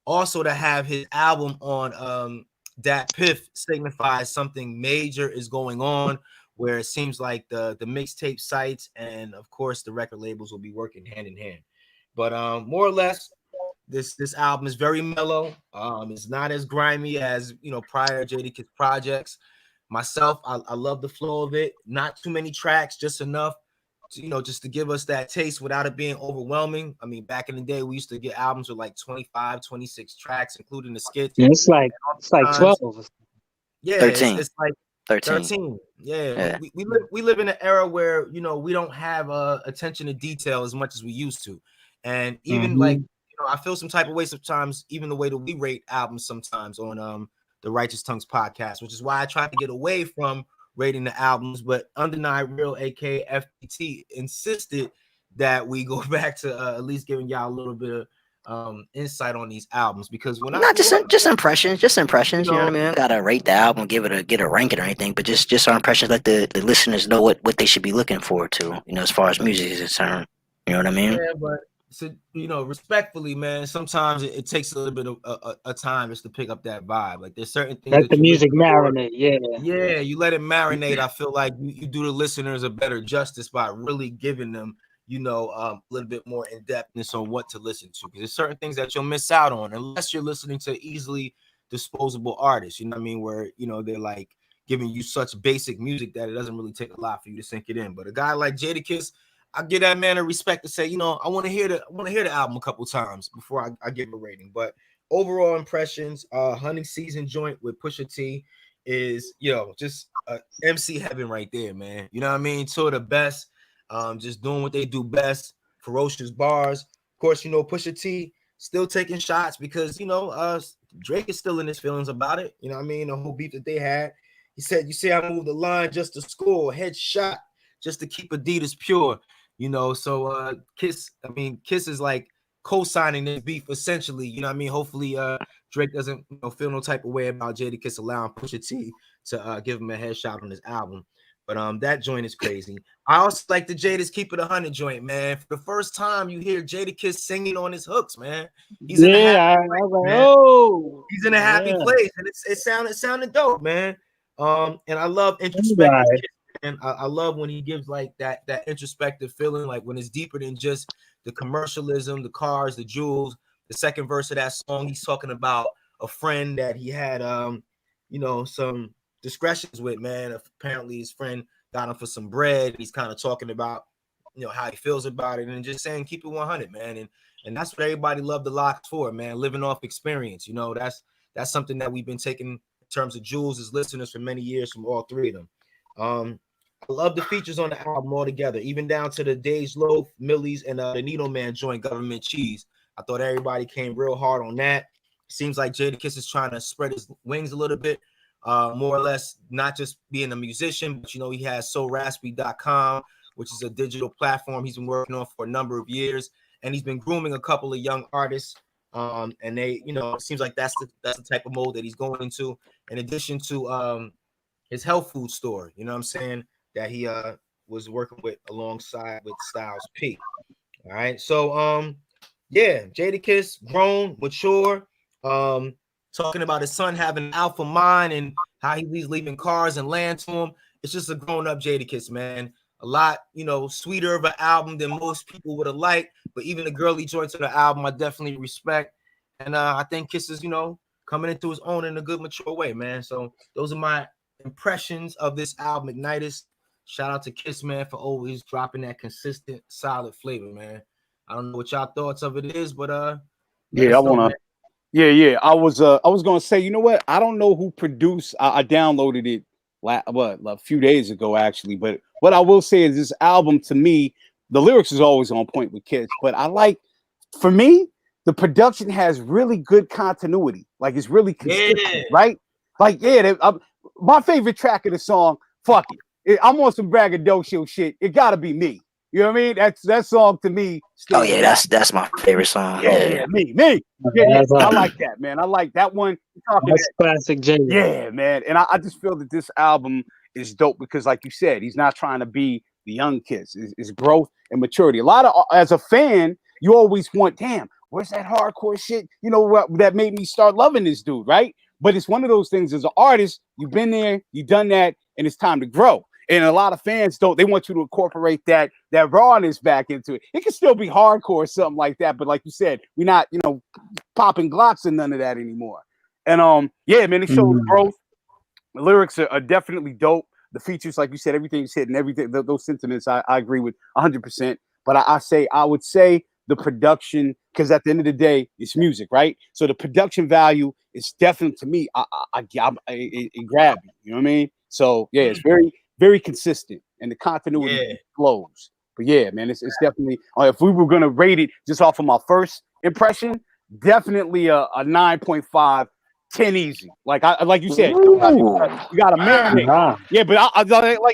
also to have his album on Dat Piff signifies something major is going on, where it seems like the mixtape sites and of course the record labels will be working hand in hand. But more or less, this album is very mellow. It's not as grimy as, you know, prior Jadakiss projects. Myself, I love the flow of it. Not too many tracks, just enough to, you know, just to give us that taste without it being overwhelming. I mean, back in the day, we used to get albums with like 25, 26 tracks, including the skits. Yeah, it's like 12. Yeah, 13. It's like 13. Yeah. We live in an era where, you know, we don't have attention to detail as much as we used to. And even like, you know, I feel some type of way sometimes, even the way that we rate albums sometimes on the Righteous Tongues podcast, which is why I try to get away from rating the albums. But Undenied Real, aka FPT, insisted that we go back to at least giving y'all a little bit of insight on these albums, because when just impressions, you know what I mean? Gotta rate the album, get a ranking or anything, but just our impressions, let the listeners know what they should be looking forward to, you know, as far as music is concerned. You know what I mean? Yeah, but so, you know, respectfully, man, sometimes it takes a little bit of a time just to pick up that vibe. Like there's certain things Let the music marinate. Yeah, you let it marinate. I feel like you do the listeners a better justice by really giving them, you know, a little bit more in-depthness on what to listen to, because there's certain things that you'll miss out on unless you're listening to easily disposable artists, you know what I mean, where, you know, they're like giving you such basic music that it doesn't really take a lot for you to sink it in. But a guy like Jadakiss, I give that man a respect to say, you know, I want to hear the album a couple times before I give a rating. But overall impressions, Hunting Season joint with Pusha T is, you know, just MC heaven right there, man. You know what I mean? Two of the best, just doing what they do best. Ferocious bars. Of course, you know, Pusha T still taking shots because, you know, Drake is still in his feelings about it. You know what I mean? The whole beef that they had. He said, you see, I moved the line just to score, headshot, just to keep Adidas pure. You know, so Kiss is like co-signing this beef essentially. You know what I mean? Hopefully, Drake doesn't feel no type of way about Jadakiss allowing Pusha T to give him a headshot on his album. But that joint is crazy. I also like the Jada's Keep It 100 joint, man. For the first time, you hear Jadakiss singing on his hooks, man. He's in a happy place, was like, man. oh, He's in a happy place, and it sounded dope, man. And I love introspective. right. And I love when he gives like that introspective feeling, like when it's deeper than just the commercialism, the cars, the jewels. The second verse of that song, he's talking about a friend that he had, some discretions with, man. Apparently, his friend got him for some bread. He's kind of talking about, how he feels about it, and just saying, keep it 100, man. And that's what everybody loved the locks for, man. Living off experience, that's something that we've been taking in terms of jewels as listeners for many years from all three of them. I love the features on the album altogether, even down to the Days Loaf, Millie's, and the Needle Man joint, Government Cheese. I thought everybody came real hard on that. Seems like Jadakiss is trying to spread his wings a little bit, more or less, not just being a musician, but he has SoRaspy.com, which is a digital platform he's been working on for a number of years, and he's been grooming a couple of young artists. And they, it seems like that's the type of mode that he's going into. In addition to his health food store, you know what I'm saying, that he was working with alongside with Styles P. All right, so yeah, Jadakiss, grown, mature, talking about his son having an alpha mind and how he's leaving cars and land to him. It's just a grown-up Jadakiss, man. A lot, sweeter of an album than most people would have liked, but even the girly joints of the album, I definitely respect. And I think Kiss is, coming into his own in a good, mature way, man. So those are my impressions of this album, Ignitus. Shout out to Kiss, man, for always dropping that consistent, solid flavor, man. I don't know what y'all thoughts of it is, but yeah, I want to. Yeah. I was gonna say, you know what? I don't know who produced. I downloaded it a few days ago, actually. But what I will say is, this album, to me, the lyrics is always on point with Kiss. But for me, the production has really good continuity. Like, it's really consistent, right? Like, my favorite track of the song, fuck it. I'm on some braggadocio shit. It gotta be Me. You know what I mean? That song to me. Oh yeah, that's my favorite song. Yeah. Me. Yeah. I like that, man. I like that one. That's classic Jada. Yeah, man. And I just feel that this album is dope because, like you said, he's not trying to be the young Kiss. It's growth and maturity. As a fan, you always want, damn, where's that hardcore shit? That made me start loving this dude, right? But it's one of those things, as an artist, you've been there, you've done that, and it's time to grow. And a lot of fans don't. They want you to incorporate that rawness back into it. It can still be hardcore or something like that, but like you said, we're not, popping Glocks and none of that anymore. And yeah, man, it shows growth. The lyrics are definitely dope. The features, like you said, everything's hit and everything. Those sentiments, I agree with 100%. But I would say the production, because at the end of the day, it's music, right? So the production value is definitely, to me, it grabbed me. You know what I mean? So yeah, it's very, very consistent, and the continuity flows. But yeah, man, it's definitely. If we were gonna rate it just off of my first impression, definitely a 9.5, 10 easy. Like you said, you got to marinate. Yeah, but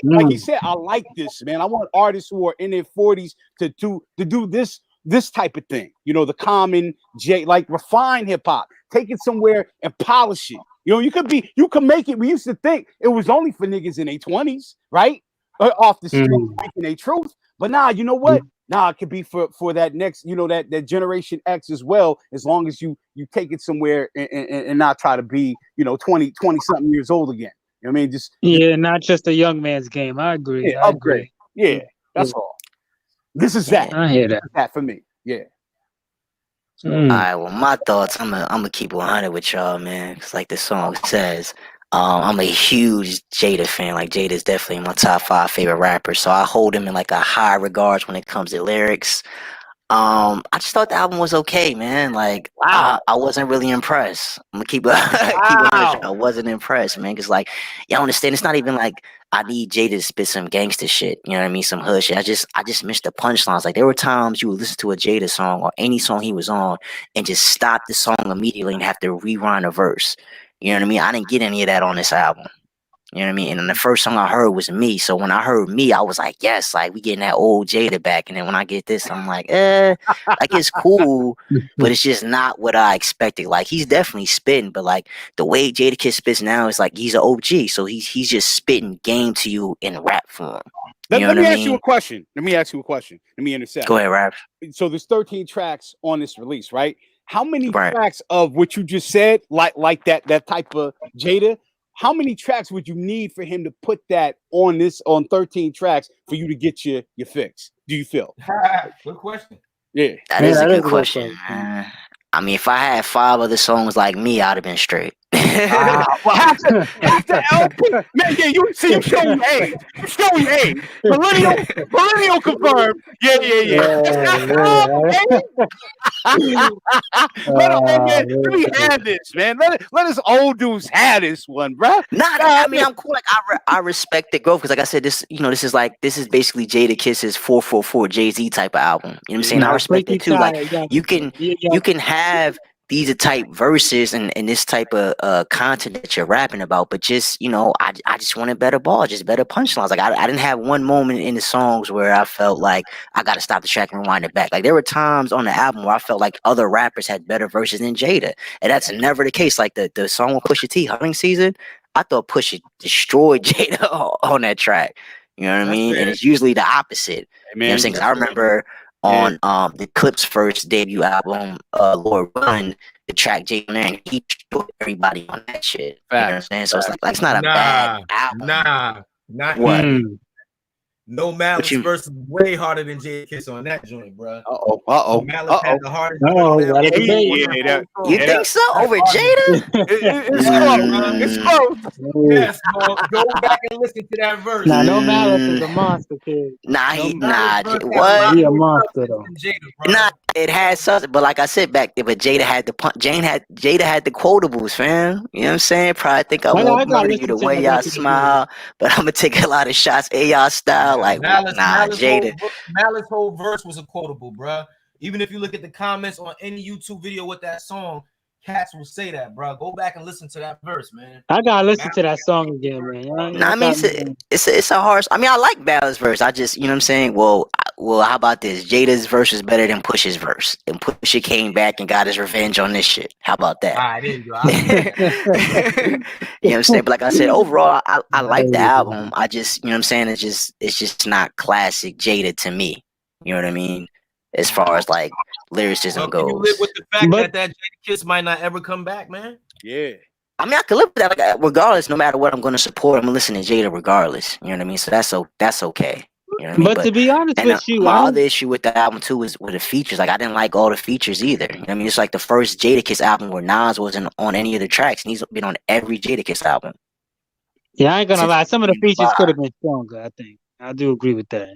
like he said, I like this, man. I want artists who are in their 40s to do this type of thing. The common like refine hip hop, take it somewhere and polish it. You can make it. We used to think it was only for niggas in their 20s, right? Off the street, speaking their truth. But now, you know what? Now it could be for that next, that Generation X as well, as long as you take it somewhere and not try to be, 20 something years old again. You know what I mean? Not just a young man's game. I agree. Yeah, upgrade. Yeah, that's all. This is that. I hear that. That for me. Yeah. All right, well, my thoughts, I'm gonna keep 100 with y'all, man. Cause like the song says, I'm a huge Jada fan. Like, Jada's definitely my top 5 favorite rappers, so I hold him in like a high regards when it comes to lyrics. I just thought the album was okay, man. Like, I wasn't really impressed. I'm gonna keep it honest. I wasn't impressed, man. Cause like, y'all understand, it's not even like I need Jada to spit some gangster shit. You know what I mean? Some hood shit. I just missed the punchlines. Like, there were times you would listen to a Jada song or any song he was on and just stop the song immediately and have to rewind a verse. You know what I mean? I didn't get any of that on this album. You know what I mean? And then the first song I heard was Me. So when I heard Me, I was like, yes, like we getting that old Jada back. And then when I get this, I'm like, like it's cool, but it's just not what I expected. Like he's definitely spitting, but like the way Jadakiss spits now is like he's an OG. So he's just spitting game to you in rap form. You know Let what me I ask you mean? a question. Let me intersect. Go ahead, rap. So there's 13 tracks on this release, right? How many Right. tracks of what you just said, like that type of Jada? How many tracks would you need for him to put that on 13 tracks for you to get your fix? Do you feel? Good question. Yeah. That is a that good is a good question, question. man. I mean, if I had 5 other songs like Me, I'd have been straight. Well, half the LP, man. Yeah, you see, you showing your age. You showing your age. Millennial confirmed. Yeah. That's the album, man. Let me have this, man. Let us old dudes have this one, bro. I mean, I'm cool. Like I respect the growth because, like I said, this is basically Jadakiss's 444 Jay-Z type of album. You know what I'm saying? I respect it too. Like you can have these type verses and this type of content that you're rapping about, but just I just wanted better ball, just better punchlines. Like I didn't have one moment in the songs where I felt like I got to stop the track and rewind it back. Like there were times on the album where I felt like other rappers had better verses than Jada, and that's never the case. Like the song with Pusha T, Hunting Season, I thought Pusha destroyed Jada on that track. You know what I mean? And it's usually the opposite. You know what I'm saying? 'Cause I remember on the Clip's first debut album, Lord Run, the track Jay on there, and he destroyed everybody on that shit. You know what I'm saying? So it's like it's not a bad album. Not What? No Malice verse way harder than Jadakiss on that joint, bro. Malice had the hardest. You think so over Jada? It's close. Yes, bro. Go back and listen to that verse. Nah, No Malice is a monster, kid. What? He a monster though. Nah, it had something, but like I said back there, but Jada had the Jada had the quotables, fam. You know what I'm saying? Probably think I won't murder you the way y'all smile, but I'm gonna take a lot of shots, y'all style. Like Jada. Malice's whole verse was a quotable, bro. Even if you look at the comments on any YouTube video with that song, cats will say that, bro. Go back and listen to that verse, man. I gotta listen to that song again, man. I mean, it's a harsh. I mean, I like Balla's verse. I just, you know what I'm saying? Well, how about this? Jada's verse is better than Push's verse, and Pusha came back and got his revenge on this shit. How about that? All right, there you go. You know what I'm saying? But like I said, overall, I like the album. I just, you know what I'm saying? It's just not classic Jada to me. You know what I mean? As far as like lyricism goes. You live with the fact that Jadakiss might not ever come back, man. Yeah. I mean, I can live with that. Like, regardless, no matter what I'm going to support, I'm going to listen to Jada regardless. You know what I mean? So that's okay. You know what I mean? But to be honest with you, my other issue with the album too is with the features. Like I didn't like all the features either. You know what I mean? It's like the first Jadakiss album where Nas wasn't on any of the tracks, and he's been on every Jadakiss album. Yeah, I ain't gonna lie. Some of the features could have been stronger. I think I do agree with that.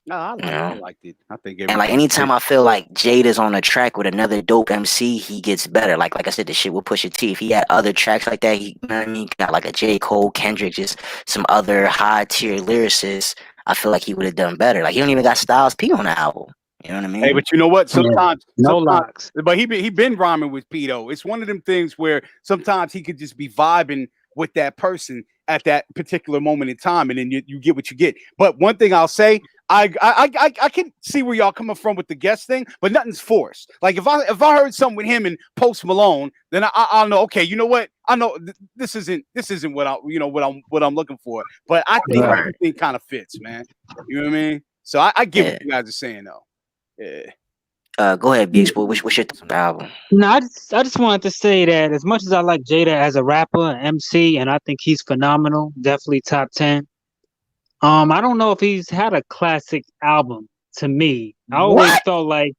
No, I liked it. I think, and like anytime I feel like Jada's on a track with another dope MC, he gets better. Like I said, the shit with Pusha T. If he had other tracks like that, you know what I mean, got like a J. Cole, Kendrick, just some other high tier lyricists, I feel like he would have done better. Like he don't even got Styles P on the album. You know what I mean? Hey, but you know what? Sometimes locks. But he been rhyming with P though. It's one of them things where sometimes he could just be vibing with that person at that particular moment in time, and then you get what you get. But one thing I'll say, I can see where y'all coming from with the guest thing, but nothing's forced. Like if I heard something with him and Post Malone, then I'll know. Okay, you know what? I know this isn't what I'm looking for. But I think everything kind of fits, man. You know what I mean? So I get what you guys are saying though. Yeah. Go ahead, Beast Boy. What's your album? No, I just wanted to say that as much as I like Jada as a rapper, MC, and I think he's phenomenal, definitely top 10. I don't know if he's had a classic album to me. I always felt like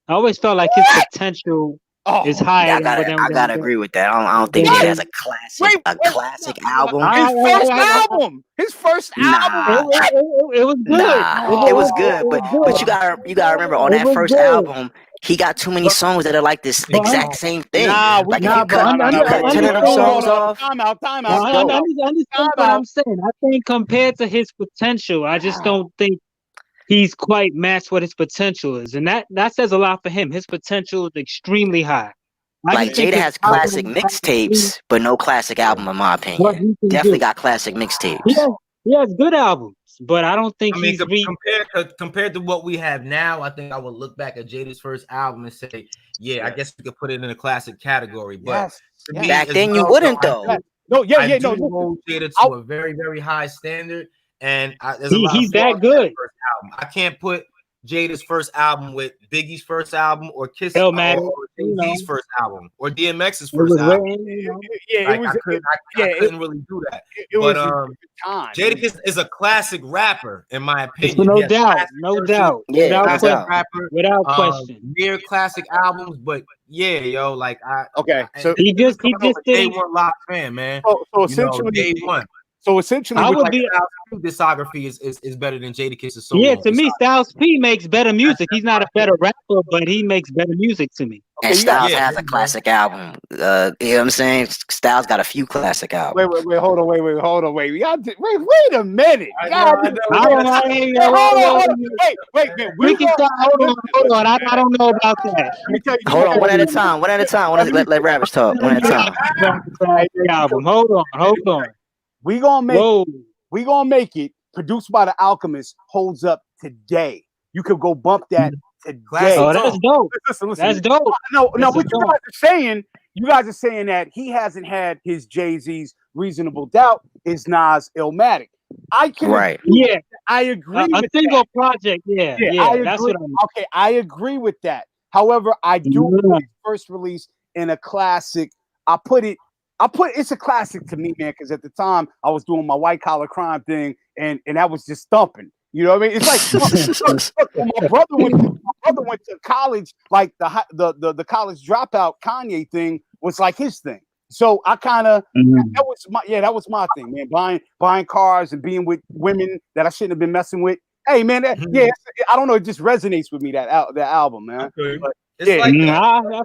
his potential is higher. I gotta agree with that. I don't think Jada has a classic album. His first album. It was good. It was good, but you gotta remember on that first album, he got too many songs that are like this exact same thing. Like if you cut 10 of them songs off. Time out. I understand what I'm saying. I think compared to his potential, I just don't think he's quite matched what his potential is, and that says a lot for him. His potential is extremely high. I Like just think Jada his has classic album, mixtapes, but no classic album in my what opinion. he can Definitely do. got classic He mixtapes. has good albums, but I don't think I mean, he's reached. compared to what we have now, I think I would look back at Jada's first album and say, yeah, I guess we could put it in a classic category. But to me, Back as then you well, wouldn't though. I do hold Jada to a very, very high standard, and there's a lot of He's flaws that in good. first album. I can't put Jada's first album with Biggie's first album or Kiss or Illmatic, you know, Jay-Z's first album or DMX's it first was album. written, you know. Yeah, Like I couldn't really do that. But time. Jadakiss is a classic rapper, in my It's opinion. no doubt, no doubt, Yeah, without no question, doubt. Rapper, without question. near classic albums, but yeah, yo, like So He just day didn't. one Lock fan, man. so essentially, day one. So essentially, I with would like, be. Discography is better than Jadakiss's solo. Yeah, to me, Styles P makes better music. He's not a better rapper, but he makes better music to me. And Styles has a classic album. You know what I'm saying? Styles got a few classic albums. Wait, hold on, wait a minute. We can start. Hold on. I don't know about that. Hold on, one at a time. Let rappers talk. One at a time. Album. Hold on. We gonna make it. Produced by The Alchemist holds up today. You could go bump that today. Oh, that's dope. Listen. That's dope. No, what you guys are saying that he hasn't had his Jay-Z's Reasonable Doubt is Nas Illmatic. I agree. A single project. Yeah. That's what I mean. Okay, I agree with that. However, I do put his first release in a classic. It's a classic to me, man, because at the time I was doing my white collar crime thing, and that was just thumping. You know what I mean? It's like when my brother went to college, like the college dropout Kanye thing was like his thing. So I kind of that was my thing, man. Buying cars and being with women that I shouldn't have been messing with. Hey, man, I don't know. It just resonates with me that album, man. Okay. But, I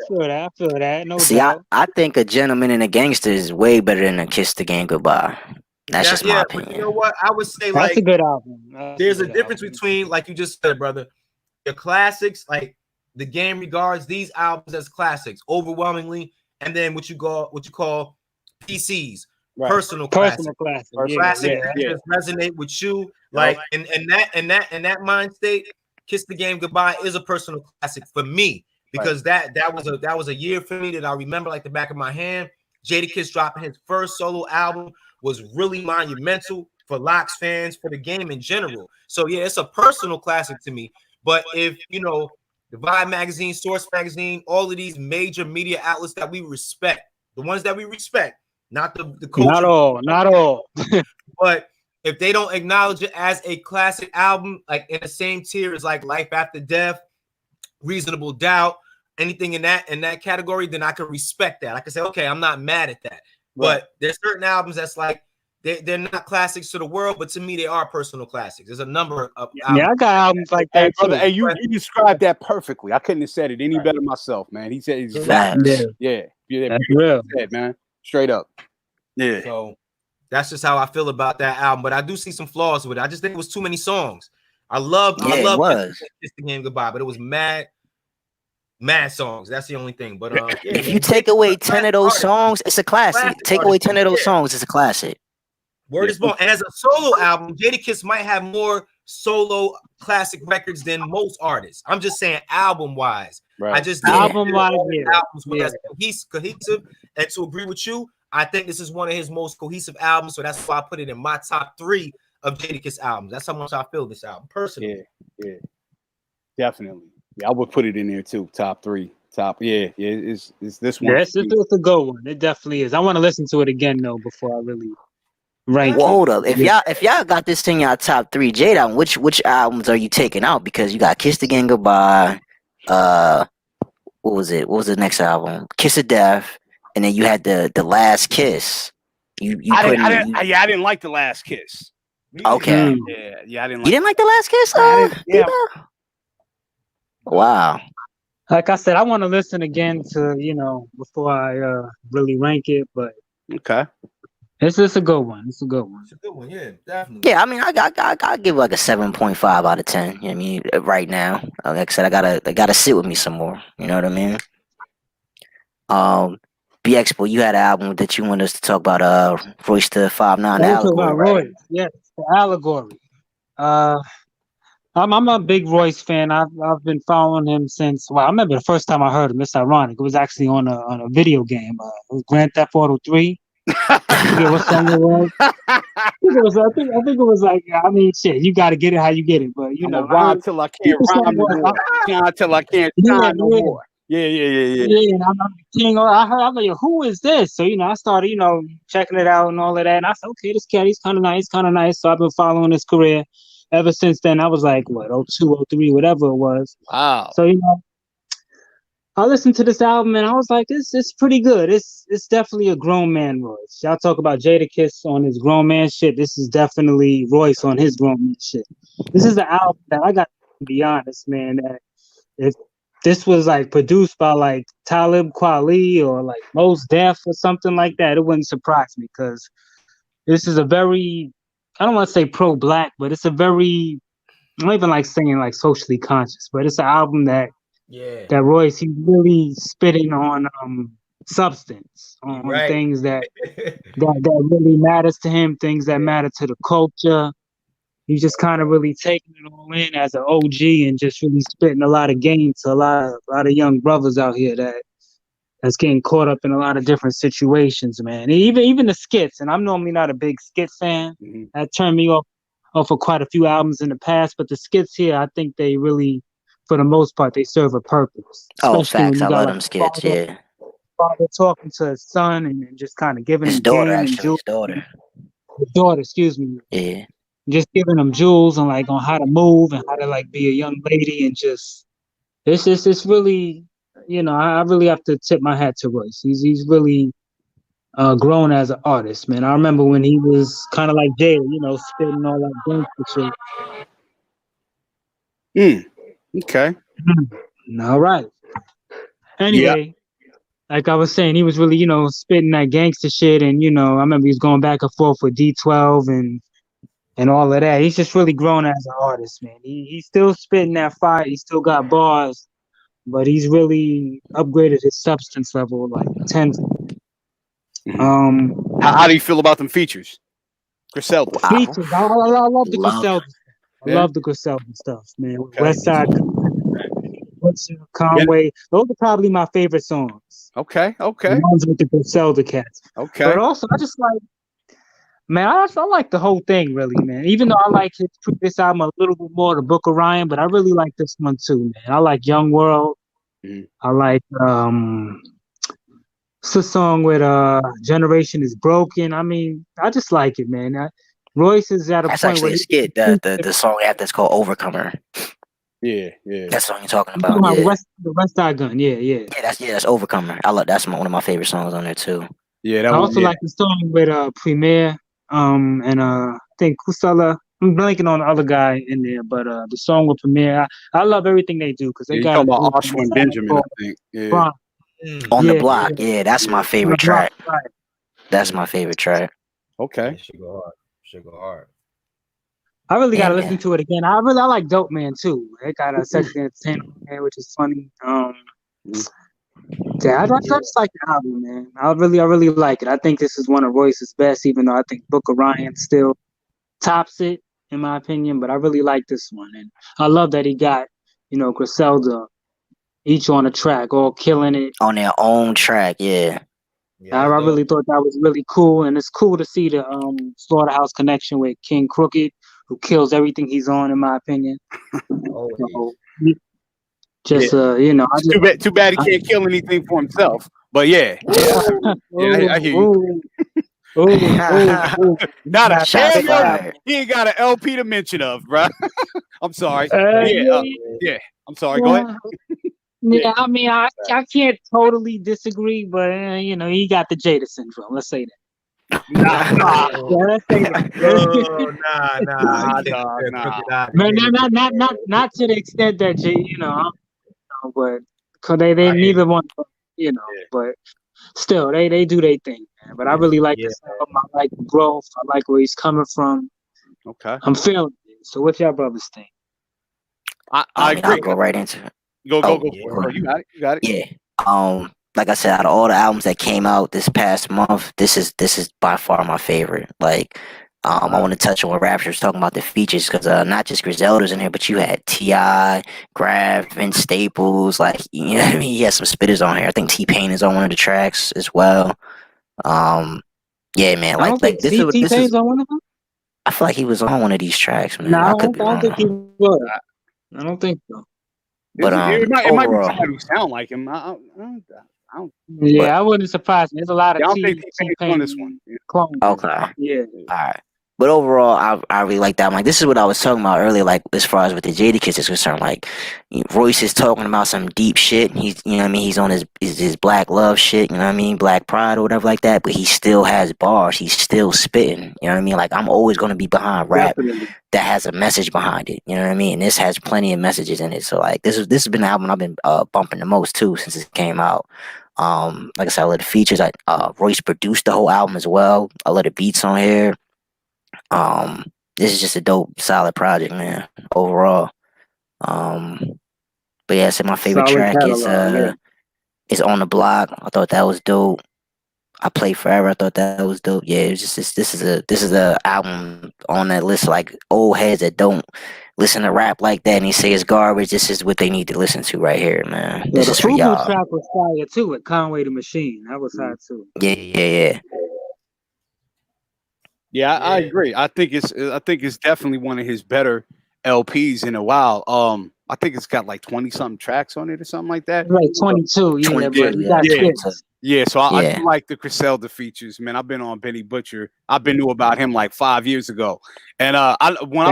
feel that. No doubt. I think A Gentleman and a Gangster is way better than A Kiss the Game Goodbye. That's just my opinion. But you know what? I would say that's a good album. There's a difference between, like you just said, brother, the classics, like the game regards these albums as classics overwhelmingly, and then what you call PCs, personal classics. Classics that just resonate with you, like in that mind state. Kiss the Game Goodbye is a personal classic for me. Because that was a year for me that I remember like the back of my hand. Jadakiss dropping his first solo album was really monumental for Locks fans, for the game in general. So yeah, it's a personal classic to me. But if the Vibe magazine, Source magazine, all of these major media outlets that we respect, the ones that we respect, not the culture, not all. But if they don't acknowledge it as a classic album, like in the same tier as like Life After Death, Reasonable Doubt, anything in that category, then I can respect that. I can say, okay, I'm not mad at that. Right. But there's certain albums that's like they're not classics to the world, but to me they are personal classics. There's a number of albums. I got albums like that, brother. And you described that perfectly. I couldn't have said it any better myself, man. He said he's that's real, said, man. Straight up. Yeah. So that's just how I feel about that album. But I do see some flaws with it. I just think it was too many songs. I love Kiss the Game Goodbye, but it was mad songs. That's the only thing. But if you take away 10 of those songs, it's a classic. Take away 10 of those songs, it's a classic. Word is born. And as a solo album, Jadakiss might have more solo classic records than most artists. I'm just saying album wise. Right. I just album wise, albums with that's cohesive. And to agree with you, I think this is one of his most cohesive albums. So that's why I put it in my top 3 of Jadakiss albums. That's how much I feel this album personally. Yeah, definitely. Yeah, I would put it in there too. Top 3. It's this one. Yeah, it's a good one. It definitely is. I want to listen to it again though before I really rank. Well, hold up. If y'all got this thing y'all top 3, Jada, which albums are you taking out? Because you got Kiss the Game Goodbye. What was it? What was the next album? Kiss of Death, and then you had the Last Kiss. I didn't like the Last Kiss. Okay. Yeah, I didn't. You didn't like the Last Kiss? Wow. Like I said, I want to listen again to before I really rank it, but okay. It's just a good one. It's a good one. It's a good one, yeah, definitely. Yeah, I mean, I give like a 7.5 out of 10. You know what I mean? Right now, like I said, I gotta sit with me some more. You know what I mean? BX, boy, you had an album that you wanted us to talk about. Royce the 5'9" Let's talk Allegory, about right? Royce. Yes, the allegory. Uh, I'm a big Royce fan. I've been following him since. Well, I remember the first time I heard him. It's ironic. It was actually on a video game. It was Grand Theft Auto 3. I forget what song it was. I think it was like, I mean, shit, you got to get it how you get it. But you I'm a know, I rhyme heard till I the can't song rhyme no was, more. Shine till I can't yeah, shine no yeah. more. Yeah. Yeah, and I'm the king. I heard, I'm like, who is this? So, you know, I started, you know, checking it out and all of that. And I said, okay, this cat, he's kind of nice, kind of nice. So I've been following his career ever since then. I was like, what, 02, 03, whatever it was. Wow. So, you know, I listened to this album and I was like, it's pretty good. It's definitely a grown man Royce. Y'all talk about Jadakiss on his grown man shit. This is definitely Royce on his grown man shit. This is the album that I got to be honest, man, that if this was like produced by like Talib Kweli or like Mos Def or something like that, it wouldn't surprise me because this is a very, I don't want to say pro-black, but it's a very, I'm not even like saying like socially conscious, but it's an album that Yeah, Royce, he's really spitting on substance, you on right. things that really matters to him, things that matter to the culture. He's just kind of really taking it all in as an OG and just really spitting a lot of game to a lot of young brothers out here that's getting caught up in a lot of different situations, man. Even the skits, and I'm normally not a big skit fan. Mm-hmm. That turned me off of quite a few albums in the past, but the skits here, I think they really, for the most part, they serve a purpose. Oh, Especially when facts. you I got love like them skits. Yeah, father talking to his son and just kind of giving his him daughter game and actually. jewels. His daughter. His daughter, excuse me. Yeah. Just giving them jewels and like on how to move and how to like be a young lady and just it's really, you know, I really have to tip my hat to Royce. He's really grown as an artist, man. I remember when he was kind of like Jada, you know, spitting all that gangster shit. Okay. All right. Yeah. Anyway, like I was saying, he was really, you know, spitting that gangster shit, and you know, I remember he was going back and forth with D12 and all of that. He's just really grown as an artist, man. He's still spitting that fire. He still got bars, but he's really upgraded his substance level like tenfold. Mm-hmm. How do you feel about them features? Griselda. Features. I love the Love. Griselda. I love the Griselda stuff, man. Okay. West Side, Conway. Those are probably my favorite songs. Okay. The ones with the Griselda cats. Okay. But also, I just like, man, I like the whole thing, really, man. Even though I like his previous album a little bit more, The Book of Ryan, but I really like this one too, man. I like Young World. Mm-hmm. I like it's a song with Generation is Broken. I mean, I just like it, man. Royce is at a That's point actually where a skit. The song after it's called Overcomer. Yeah. That's the song you're talking I'm about. talking Yeah. about the West Side Gun. Yeah. That's Overcomer. I love that's one of my favorite songs on there too. Yeah, that I one. also like the song with Premier and I think Kusala. I'm blanking on the other guy in there, but the song with Premier, I love everything they do because they you got talking a about group Ashwin Benjamin, I think. Yeah. Bronx. On the Yeah, Block. Yeah, that's my On the favorite Block, track. right. That's my favorite track. Okay. Yeah, should go hard. Should go hard. I really Yeah, gotta man. listen to it again. I like Dope Man too. They got a Sex Entertainment Man, which is funny. Yeah, I just like the album, man. I really like it. I think this is one of Royce's best, even though I think Book of Ryan still tops it in my opinion. But I really like this one, and I love that he got, you know, Griselda each on a track, all killing it. On their own track, yeah. Yeah, I that's really dope. thought that was really cool, and it's cool to see the Slaughterhouse connection with King Crooked, who kills everything he's on, in my opinion. Always. So, you know, I just Too bad he can't kill anything for himself. But yeah, I hear you. Not a Shots damn fired. he ain't got an LP to mention of, bro. I'm sorry. Yeah. I'm sorry. Go ahead. Yeah, I mean, I can't totally disagree, but you know, he got the Jada syndrome. Let's say that. Yeah, let's say that. Nah. Man, not to the extent that you know, but because they neither one, you know, but still they do their thing, man. But I really like this album. I like the growth. I like where he's coming from. Okay. I'm feeling it. So what y'all brothers think? I I mean, agree. I'll go right into it. Go. Oh, You got it. Yeah. like I said, out of all the albums that came out this past month, this is by far my favorite. Like, I want to touch on what Rapture was talking about the features because not just Griselda's in here, but you had T.I., Graf, Vince Staples. Like, you know what I mean? He had some spitters on here. I think T-Pain is on one of the tracks as well. Yeah, man. I don't think This is this is. T-Pain's on one of them. I feel like he was on one of these tracks, man. No, I I could be don't think he wrong, was. I don't think so. but it might be overall, somebody who sound like him. I don't. Yeah, I wouldn't surprise me. There's a lot of I don't think T-Pain's on T-Pain this one. Yeah. clones. okay. Yeah. All right. But overall, I really like that. Like, this is what I was talking about earlier. Like, as far as with the Jadakiss is concerned, like, Royce is talking about some deep shit. He's, you know what I mean? He's on his black love shit. You know what I mean? Black pride or whatever like that. But he still has bars. He's still spitting. You know what I mean? Like, I'm always gonna be behind rap Definitely. that has a message behind it. You know what I mean? And this has plenty of messages in it. So like, this has been the album I've been bumping the most too since it came out. Like I said, I love the features. Royce produced the whole album as well. I love the beats on here. This is just a dope, solid project, man. Overall. But yeah, so my favorite Solid track catalog. is On the Block. I thought that was dope. I Play Forever. I thought that was dope. Yeah, it's just this is a album on that list, like old heads that don't listen to rap like that and they say it's garbage. This is what they need to listen to right here, man. Yeah, This the is for Fubu y'all. track was fire too with Conway the Machine. That was hot too. Yeah. Yeah, I agree. I think it's definitely one of his better LPs in a while. I think it's got like 20 something tracks on it or something like that. Like 22, yeah, 22, but he got yeah. hits. Yeah, so I Yeah. do like the Griselda features, man. I've been on Benny Butcher. I've been knew about him like 5 years ago, and And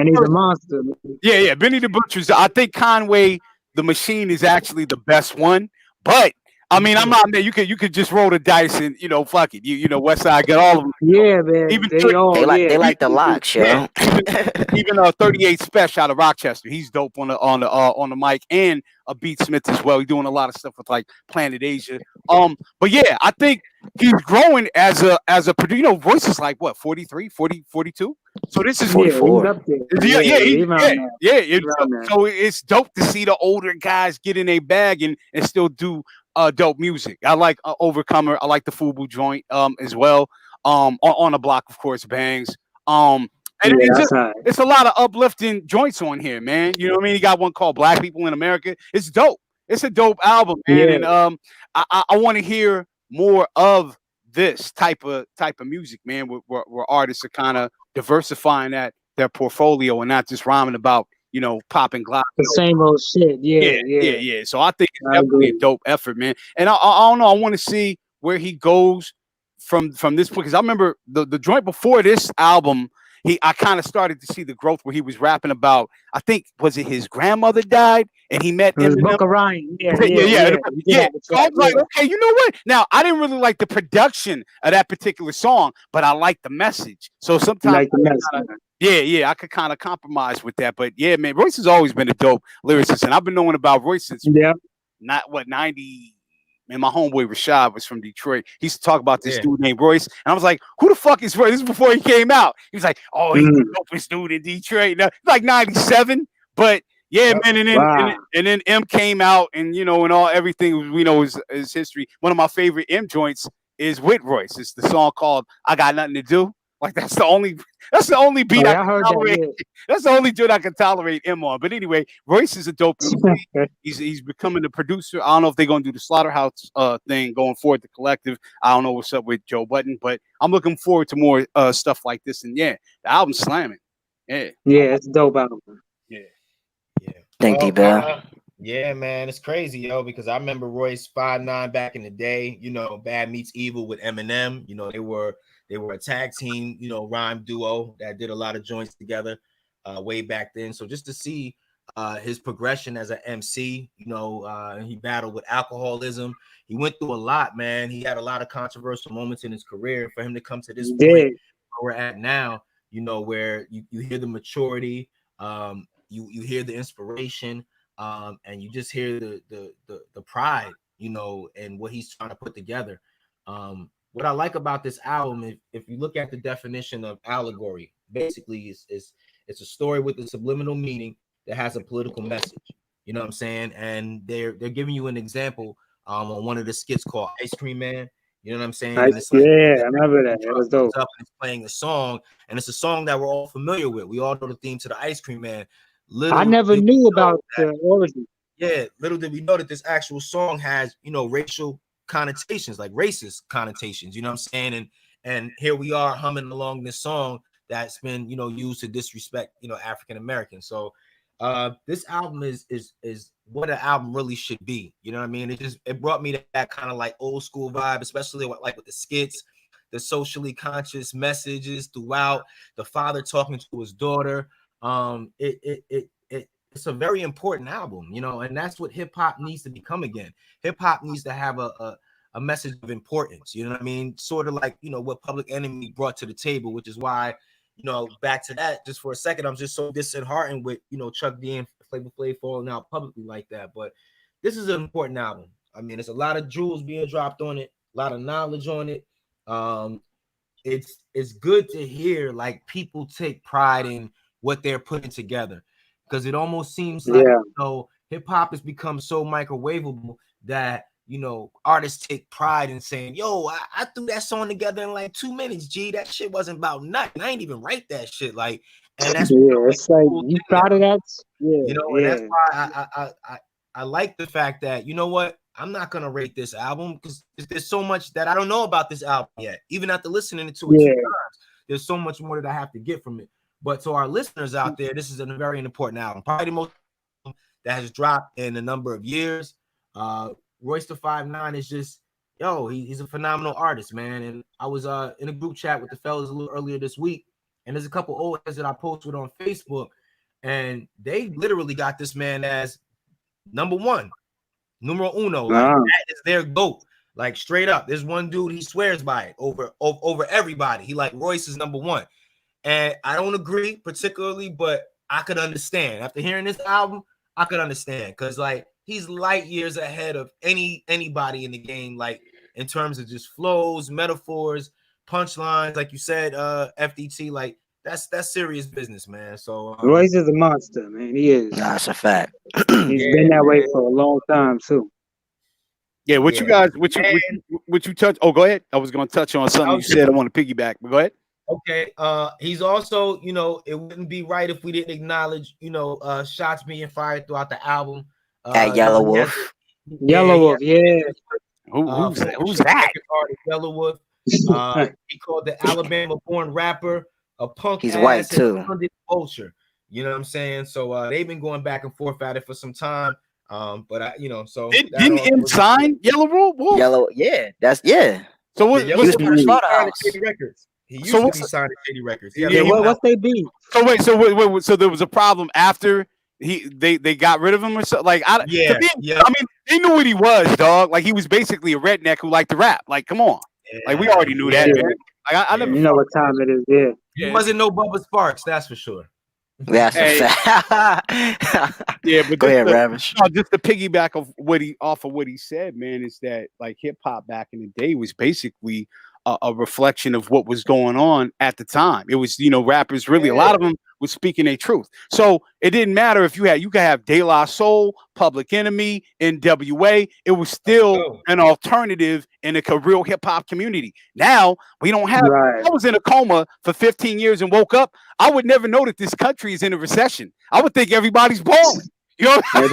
he's a monster. yeah, Benny the Butcher's. I think Conway the Machine is actually the best one, but I mean, I'm not there. You could just roll the dice and fuck it. You know, West Side got all of them. Yeah, man. Even They all, They like the locks, yo. yeah, even 38 Special out of Rochester. He's dope on the mic and a Beatsmith as well. He's doing a lot of stuff with like Planet Asia. But yeah, I think he's growing as a producer. You know, Royce is like what 43, 40, 42. So this is 44. he's up there. So it's dope to see the older guys get in a bag and still do dope music. I like Overcomer. I like the Fubu joint as well. On the Block, of course, bangs. And it's a lot of uplifting joints on here, man. You know what I mean? He got one called Black People in America. It's dope. It's a dope album, man. Yeah. And I want to hear more of this type of music, man, where artists are kind of diversifying their portfolio and not just rhyming about popping glass. The same old shit. Yeah. So I think it's definitely a dope effort, man. And I don't know. I want to see where he goes from this point, because I remember the joint before this album. I kind of started to see the growth where he was rapping about, I think, was it his grandmother died and he met It was Eminem? Book of Ryan. Yeah. So I was like, okay, you know what? Now I didn't really like the production of that particular song, but I like the message. So sometimes, I could kind of compromise with that. But yeah, man, Royce has always been a dope lyricist, and I've been knowing about Royce since 90. Man, my homeboy Rashad was from Detroit. He used to talk about this dude named Royce. And I was like, who the fuck is Royce? This is before he came out. He was like, oh, he's the dopest dude in Detroit. Now, like 97. But yeah, man, and then M came out and and all everything we know is history. One of my favorite M joints is with Royce. It's the song called I Got Nothing to Do. Like that's the only beat I can tolerate. That's the only dude I can tolerate him on. But anyway, Royce is a dope dude. He's becoming a producer. I don't know if they're gonna do the Slaughterhouse thing going forward, the collective. I don't know what's up with Joe Budden, but I'm looking forward to more stuff like this. And yeah, the album's slamming. Yeah, it's a dope album. Yeah. Thank D.Bail. Yeah, man, it's crazy, yo, because I remember Royce 5'9" back in the day. Bad Meets Evil with Eminem. They were a tag team, rhyme duo that did a lot of joints together way back then. So just to see his progression as an MC, he battled with alcoholism. He went through a lot, man. He had a lot of controversial moments in his career. For him to come to this point where we're at now, where you hear the maturity, you hear the inspiration, and you just hear the pride, and what he's trying to put together. What I like about this album, if you look at the definition of allegory, basically it's a story with a subliminal meaning that has a political message. You know what I'm saying? And they're giving you an example on one of the skits called Ice Cream Man. You know what I'm saying? I And it's like, remember that. It was dope. Up and it's playing a song, and it's a song that we're all familiar with. We all know the theme to the Ice Cream Man. I never knew about the origin. Yeah, little did we know that this actual song has, racial connotations, like racist connotations. You know what I'm saying? And here we are humming along this song that's been, used to disrespect, African Americans. So this album is what an album really should be. You know what I mean? It brought me that kind of like old school vibe, especially with the skits, the socially conscious messages throughout, the father talking to his daughter. It's a very important album, and that's what hip hop needs to become again. Hip hop needs to have a message of importance. You know what I mean? Sort of like, what Public Enemy brought to the table, which is why, back to that just for a second, I'm just so disheartened with, Chuck D and Flavor Flav falling out publicly like that. But this is an important album. I mean, there's a lot of jewels being dropped on it, a lot of knowledge on it. It's good to hear like people take pride in what they're putting together, because it almost seems like hip hop has become so microwavable that artists take pride in saying, yo, I threw that song together in like 2 minutes. G, that shit wasn't about nothing. I ain't even write that shit. Like, and that's it's like you proud of that. And that's why I like the fact that, you know what, I'm not gonna rate this album because there's so much that I don't know about this album yet. Even after listening to it 2 times, there's so much more that I have to get from it. But to our listeners out there, this is a very important album, probably the most that has dropped in a number of years. Royce the 5'9" is just, he's a phenomenal artist, man. And I was in a group chat with the fellas a little earlier this week, and there's a couple old heads that I posted on Facebook, and they literally got this man as number one, numero uno. Like, that is their GOAT. Like, straight up. There's one dude, he swears by it over everybody. He like, Royce is number one. And I don't agree particularly, but I could understand. After hearing this album, I could understand, because like he's light years ahead of anybody in the game, like in terms of just flows, metaphors, punchlines, like you said, FDT, like that's serious business, man. So Royce is a monster, man. He is. That's a fact. He's been that way for a long time too. Yeah, what you guys, what you touch? Oh, go ahead. I was going to touch on something you said. I want to piggyback, but go ahead. Okay. He's also, it wouldn't be right if we didn't acknowledge, shots being fired throughout the album. At Yellow Wolf. Yellow Wolf, yeah. Who's that? Yellow Wolf. He called the Alabama-born rapper a punk. He's white too. Vulture. You know what I'm saying? So they've been going back and forth at it for some time. But so didn't him sign Yellow Wolf? Yellow, yeah. So what's the Slaughterhouse? Records? He used to be signed to Shady Records. What's they beef? So wait. So there was a problem after they got rid of him or something? Like, I mean, they knew what he was, dog. Like, he was basically a redneck who liked to rap. Like, come on. Like, we already knew that, man. Like, I never. You know what time it is, yeah. He wasn't no Bubba Sparks, that's for sure. That's a fact. Yeah, but go ahead, Ravish. Just to piggyback off of what he said, man, is that like hip hop back in the day was basically a reflection of what was going on at the time. It was, rappers really, a lot of them was speaking their truth. So it didn't matter if you could have De La Soul, Public Enemy, NWA. It was still an alternative in a real hip hop community. Now we don't have. I was in a coma for 15 years and woke up. I would never know that this country is in a recession. I would think everybody's balling. You know, balling,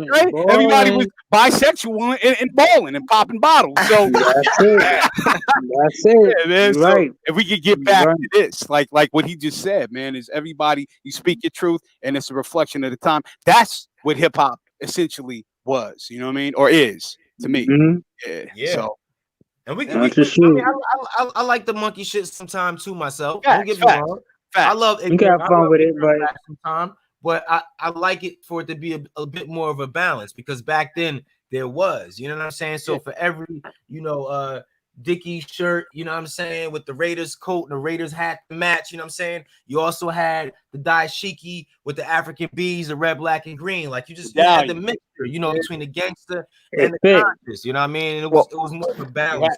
right? balling. Everybody was bisexual and balling and popping bottles. So that's it. That's it. Yeah, man. So right. if we could get back to this, like what he just said, man, is everybody, you speak your truth, and it's a reflection of the time. That's what hip hop essentially was. You know what I mean, or is to me. Mm-hmm. Yeah. So. And I like the monkey shit sometimes too myself. Don't get me wrong. I love it. You can have fun with it, but I like it for it to be a bit more of a balance, because back then there was, you know what I'm saying? So for every, Dickie shirt, you know what I'm saying, with the Raiders coat and the Raiders hat to match, you know what I'm saying? You also had the dashiki with the African bees, the red, black, and green. Like you had the mixture, between the gangster and the conscious, you know what I mean? And it was more of a balance.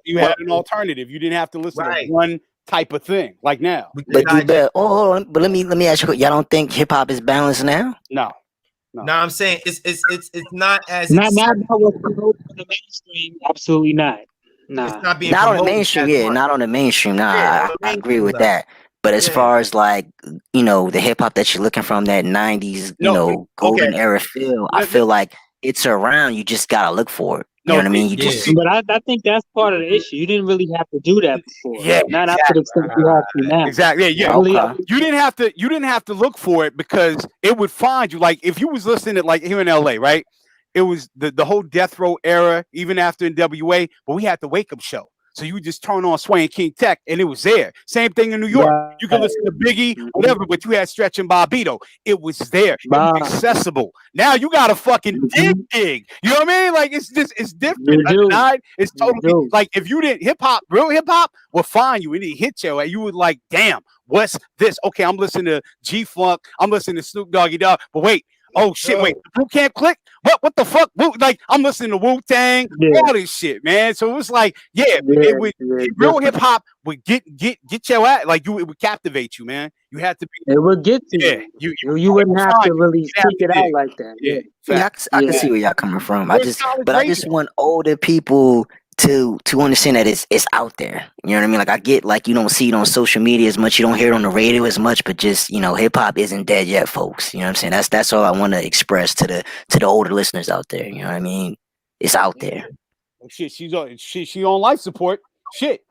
You had an alternative. You didn't have to listen to one type of thing like now. But let me ask you, y'all don't think hip hop is balanced now? No. No, I'm saying it's not as not what's promoted in the mainstream. Absolutely not. it's Nah. not being Not on the promoted mainstream, as yeah, much. not on the mainstream. Nah, Yeah, on the I agree mainstream with level. that. But as Yeah. far as like, you know, the hip hop that you're looking from that 90s, you No, know, okay. golden era feel, I feel like it's around. You just gotta look for it. You know what I mean? You Yeah. just But I think that's part of the issue. You didn't really have to do that before. Yeah, Not to the extent you have to now. exactly. Yeah, yeah. Really, okay. You didn't have to look for it because it would find you. Like if you was listening to like here in LA, right? It was the whole death row era, even after NWA, but we had the wake up show. So you would just turn on Sway and King Tech and it was there. Same thing in New York. right. You could listen to Biggie, whatever, but you had Stretch and Bobito. It was there. It was accessible. Now you gotta fucking dig. You know what I mean? Like it's different. You do. Undenied. It's You totally do. like if you didn't real hip hop would find you and it hit you. You would like, damn, what's this? Okay, I'm listening to G Funk. I'm listening to Snoop Doggy Dogg. But wait, oh shit, wait, the Boot Camp Click? What the fuck? Like I'm listening to Wu Tang, Yeah. all this shit, man. So it was like, yeah, Yeah, it would yeah, real different. hip hop would get your at like you. It would captivate you, man. You had to be, It would get to yeah. you wouldn't have find to you. really You'd have seek to it out dig. like that. Yeah, Yeah, fact. I can Yeah. see where y'all coming from. We're I just solid want older people to understand that it's out there. You know what I mean? Like I get like you don't see it on social media as much, you don't hear it on the radio as much, but just you know, hip hop isn't dead yet, folks. You know what I'm saying? That's all I want to express to the older listeners out there. You know what I mean? It's out there. Oh, shit, she on life support. Shit.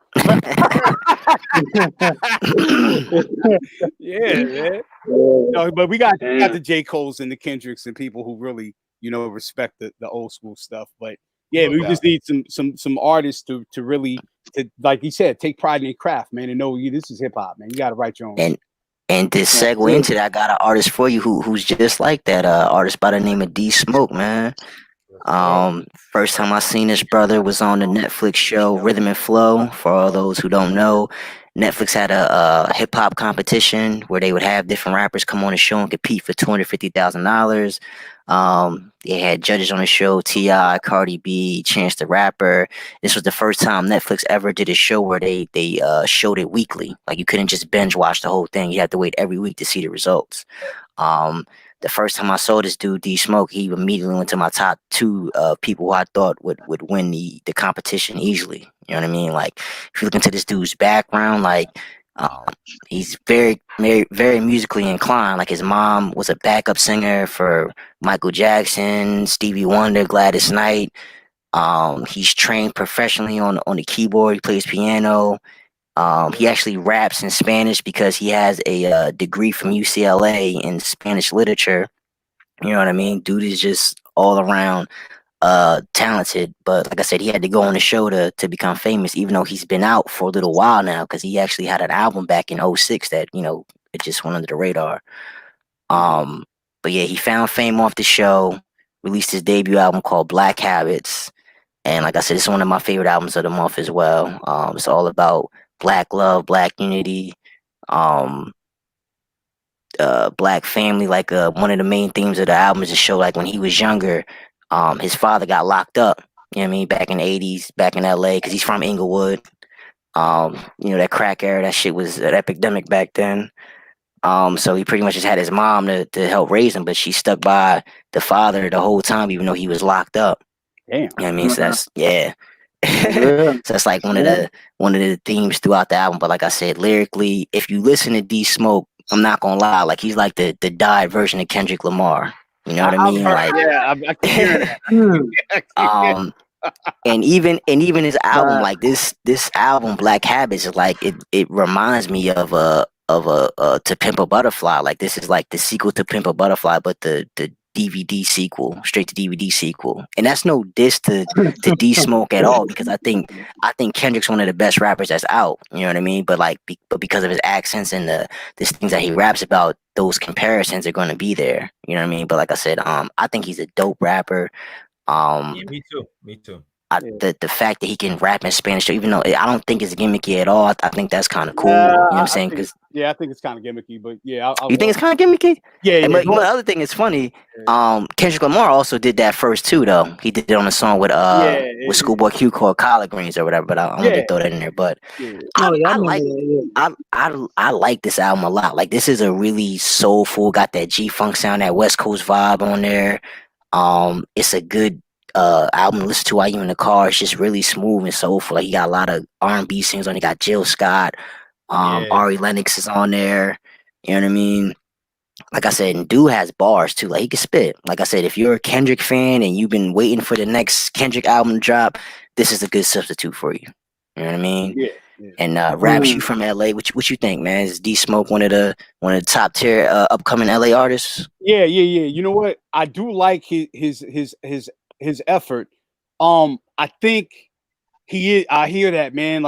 Yeah, man. No, but we got the J. Cole's and the Kendricks and people who really, you know, respect the old school stuff. But yeah, we just need some artists to really like you said, take pride in their craft, man, and know this is hip hop, man. You gotta write your own. And to segue into that, I got an artist for you who's just like that. Artist by the name of D Smoke, man. First time I seen this brother was on the Netflix show Rhythm and Flow. For all those who don't know, Netflix had a hip hop competition where they would have different rappers come on the show and compete for $250,000. They had judges on the show: T.I., Cardi B, Chance the Rapper. This was the first time Netflix ever did a show where they showed it weekly. Like you couldn't just binge watch the whole thing; you had to wait every week to see the results. The first time I saw this dude, D Smoke, he immediately went to my top two people who I thought would win the competition easily. You know what I mean? Like, if you look into this dude's background, like, he's very, very, very musically inclined. Like, his mom was a backup singer for Michael Jackson, Stevie Wonder, Gladys Knight. He's trained professionally on the keyboard. He plays piano. He actually raps in Spanish because he has a degree from UCLA in Spanish literature. You know what I mean? Dude is just all around talented. But like I said, he had to go on the show to become famous, even though he's been out for a little while now because he actually had an album back in '06 that, you know, it just went under the radar. But yeah, he found fame off the show, released his debut album called Black Habits. And like I said, it's one of my favorite albums of the month as well. It's all about black love, black unity, um, black family. Like one of the main themes of the album is to show like when he was younger, his father got locked up. You know what I mean? Back in the '80s, back in LA, because he's from Inglewood. You know, that crack era, that shit was an epidemic back then. So he pretty much just had his mom to help raise him, but she stuck by the father the whole time, even though he was locked up. Damn. You know what I mean? So that's Yeah. so that's like one of the themes throughout the album. But like I said, lyrically, if you listen to D Smoke, I'm not gonna lie, like he's like the died version of Kendrick Lamar. You know what I mean? Like, yeah, I can hear that. and even his album, like this album, Black Habits, is like it reminds me of To Pimp a Butterfly. Like this is like the sequel to Pimp a Butterfly, but the DVD sequel, straight to DVD sequel. And that's no diss to D Smoke at all, because I think Kendrick's one of the best rappers that's out. You know what I mean? But like, but because of his accents and the things that he raps about, those comparisons are going to be there. You know what I mean? But like I said, I think he's a dope rapper. Yeah, me too. The fact that he can rap in Spanish, even though I don't think it's gimmicky at all, I think that's kind of cool. You know what I'm saying? Because Yeah, I think it's kind of gimmicky, but yeah, You think it's kind of gimmicky? yeah, And yeah. but the other thing is funny. Kendrick Lamar also did that first too, though. He did it on a song with Schoolboy Q called Collard Greens or whatever. But I wanted to throw that in there. But Oh yeah, I I remember like that. Yeah. I like this album a lot. Like this is a really soulful, got that G Funk sound, that West Coast vibe on there. It's a good album to listen to while you in the car. It's just really smooth and soulful. Like he got a lot of R&B singers on. He got Jill Scott, Ari Lennox is on there. You know what I mean? Like I said, and dude has bars too. Like he can spit. Like I said, if you're a Kendrick fan and you've been waiting for the next Kendrick album to drop, this is a good substitute for you. You know what I mean? Yeah. And Raps, you from LA? What you think, man? Is D Smoke one of the top tier upcoming LA artists? Yeah. You know what? I do like his effort. I think he is. I hear that, man.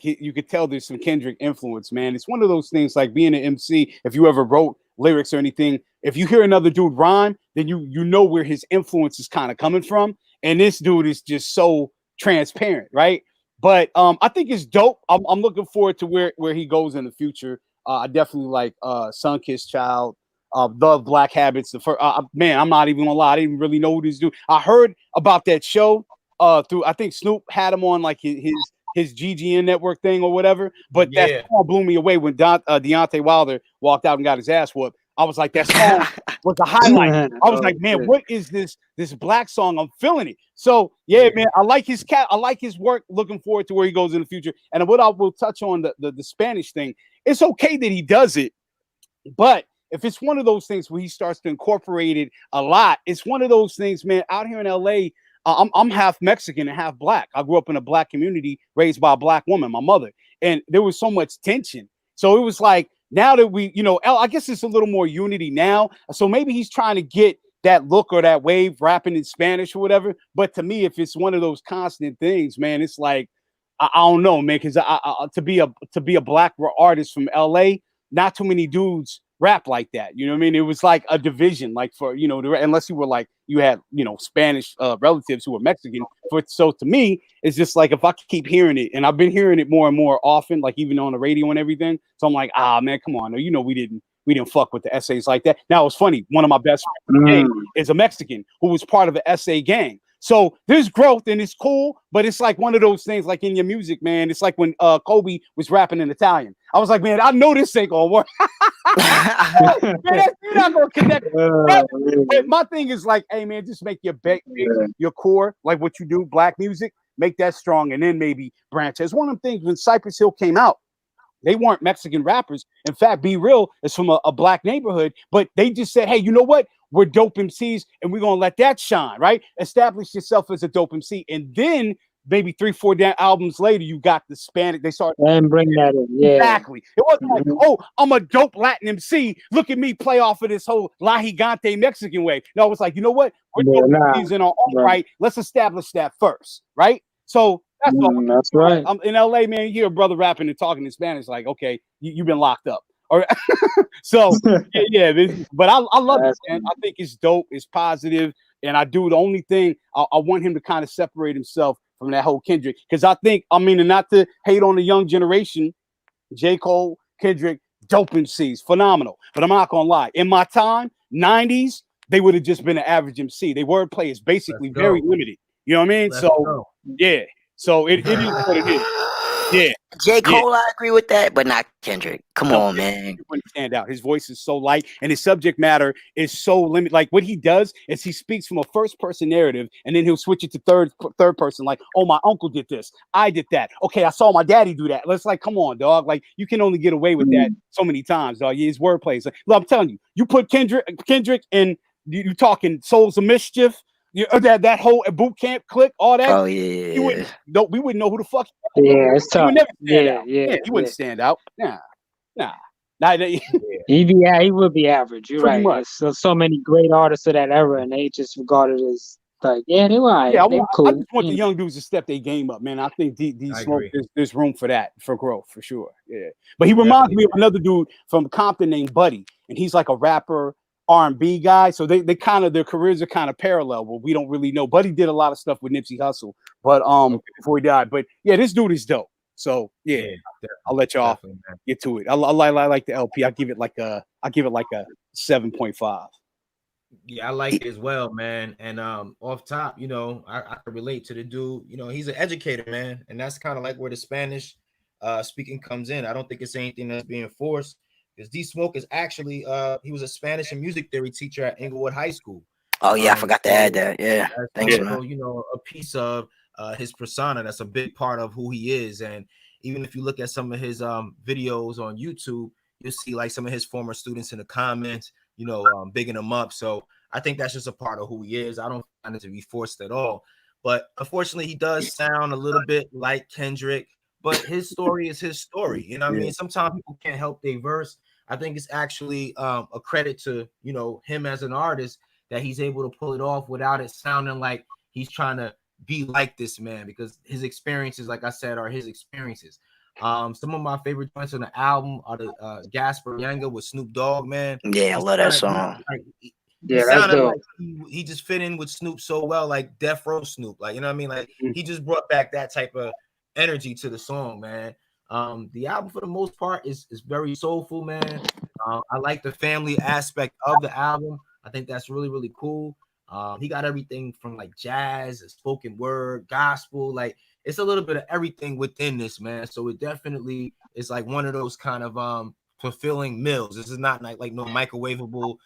You could tell there's some Kendrick influence, man. It's one of those things like being an MC. If you ever wrote lyrics or anything, if you hear another dude rhyme, then you know where his influence is kind of coming from. And this dude is just so transparent, right? But I think it's dope. I'm looking forward to where he goes in the future. I definitely like Sun Kissed Child, the Black Habits. The first, man, I'm not even gonna lie. I didn't really know who this dude. I heard about that show through, I think Snoop had him on like his GGN network thing or whatever. But that song blew me away when Deontay Wilder walked out and got his ass whooped. I was like, that song was a highlight. I was like, man, what is this black song? I'm feeling it. So yeah, man, I like his work. Looking forward to where he goes in the future. And what I will touch on the Spanish thing. It's okay that he does it, but if it's one of those things where he starts to incorporate it a lot, it's one of those things, man. Out here in LA, I'm half Mexican and half black. I grew up in a black community, raised by a black woman, my mother, and there was so much tension. So it was like, now that we, I guess it's a little more unity now. So maybe he's trying to get that look or that wave rapping in Spanish or whatever. But to me, if it's one of those constant things, man, it's like, I don't know, man, because to be a black artist from LA, not too many dudes rap like that. You know what I mean? It was like a division, like for, unless you were like, you had, Spanish relatives who were Mexican. So to me, it's just like, if I keep hearing it, and I've been hearing it more and more often, like even on the radio and everything. So I'm like, man, come on. We didn't fuck with the essays like that. Now it's funny. One of my best friends is a Mexican who was part of the essay gang. So there's growth and it's cool, but it's like one of those things like in your music, man. It's like when Kobe was rapping in Italian. I was like, man, I know this ain't gonna work. Man, you're not gonna connect. But my thing is like, hey man, just make your your core, like what you do, black music, make that strong, and then maybe branch. It's one of the things when Cypress Hill came out. They weren't Mexican rappers. In fact, Be Real is from a black neighborhood, but they just said, hey, you know what? We're dope MCs and we're going to let that shine, right? Establish yourself as a dope MC. And then maybe 3-4 albums later, you got the Spanish. They started and bring that in. Yeah. Exactly. It wasn't like, oh, I'm a dope Latin MC. Look at me play off of this whole La Gigante Mexican way. No, it was like, you know what? We're dope MCs in our own right. Let's establish that first, right? So that's right. I'm in LA, man. You hear a brother rapping and talking in Spanish, like, okay, you've been locked up. All right. So yeah, but I love it, man. I think it's dope, it's positive, and I do the only thing I want him to kind of separate himself from that whole Kendrick, because I think, and not to hate on the young generation, J. Cole, Kendrick, dope MCs, phenomenal. But I'm not gonna lie, in my time, 90s, they would have just been an average MC. Their wordplay is basically very limited. You know what I mean? Yeah. So it is what it is. Yeah. J. Cole, I agree with that, but not Kendrick. Come on, man. He wouldn't stand out. His voice is so light and his subject matter is so limited. Like what he does is he speaks from a first person narrative and then he'll switch it to third person. Like, oh, my uncle did this. I did that. Okay, I saw my daddy do that. Let's like, come on, dog. Like you can only get away with that so many times, dog. His wordplay is like, look, I'm telling you, you put Kendrick and you talking Souls of Mischief. That whole boot camp click, all that. Oh yeah. We wouldn't know who the fuck. Yeah, it's tough. He would never stand out. Yeah, he wouldn't stand out. Nah. He would be average. You're right. There's so many great artists of that era, and they just regarded as like, yeah, they were. Right. Yeah, cool. I just want the young dudes to step their game up, man. I think D Smoke, there's room for that, for growth, for sure. Yeah, but he reminds me of another dude from Compton named Buddy, and he's like a rapper. R&B guy, so they kind of, their careers are kind of parallel. Well, we don't really know. Buddy did a lot of stuff with Nipsey Hussle, but before he died. But yeah, this dude is dope. So yeah, definitely, I'll let y'all definitely, man. get to it. I like the LP. I give it like a 7.5. Yeah, I like it as well, man. And off top, I can relate to the dude. He's an educator, man, and that's kind of like where the Spanish speaking comes in. I don't think it's anything that's being forced because D Smoke is actually he was a Spanish and music theory teacher at Inglewood High School. Oh yeah, I forgot to add So that. Yeah, that's thanks, also, man. a piece of his persona. That's a big part of who he is. And even if you look at some of his videos on YouTube, you'll see like some of his former students in the comments, bigging him up. So I think that's just a part of who he is. I don't find it to be forced at all. But unfortunately, he does sound a little bit like Kendrick. But his story is his story. You know what I mean? Sometimes people can't help their verse. I think it's actually a credit to, him as an artist that he's able to pull it off without it sounding like he's trying to be like this man, because his experiences, like I said, are his experiences. Some of my favorite joints on the album are the Gasper Yanga with Snoop Dogg, man. Yeah, I love that song. He Yeah, that's sounded dope. like he just fit in with Snoop so well, like Death Row Snoop. Like, you know what I mean? Like, he just brought back that type of energy to the song, man. The album for the most part is very soulful, man. I like the family aspect of the album. I think that's really, really cool. He got everything from like jazz, spoken word, gospel. Like, it's a little bit of everything within this, man. So it definitely is like one of those kind of fulfilling meals. This is not like no microwavable,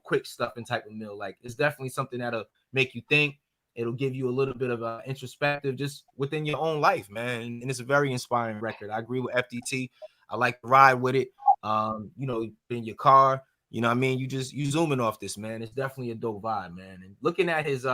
quick stuffing type of meal. Like, it's definitely something that'll make you think. It'll give you a little bit of introspective just within your own life, man. And it's a very inspiring record. I agree with FDT. I like to ride with it. In your car, I mean, you zooming off this, man. It's definitely a dope vibe, man. And looking at his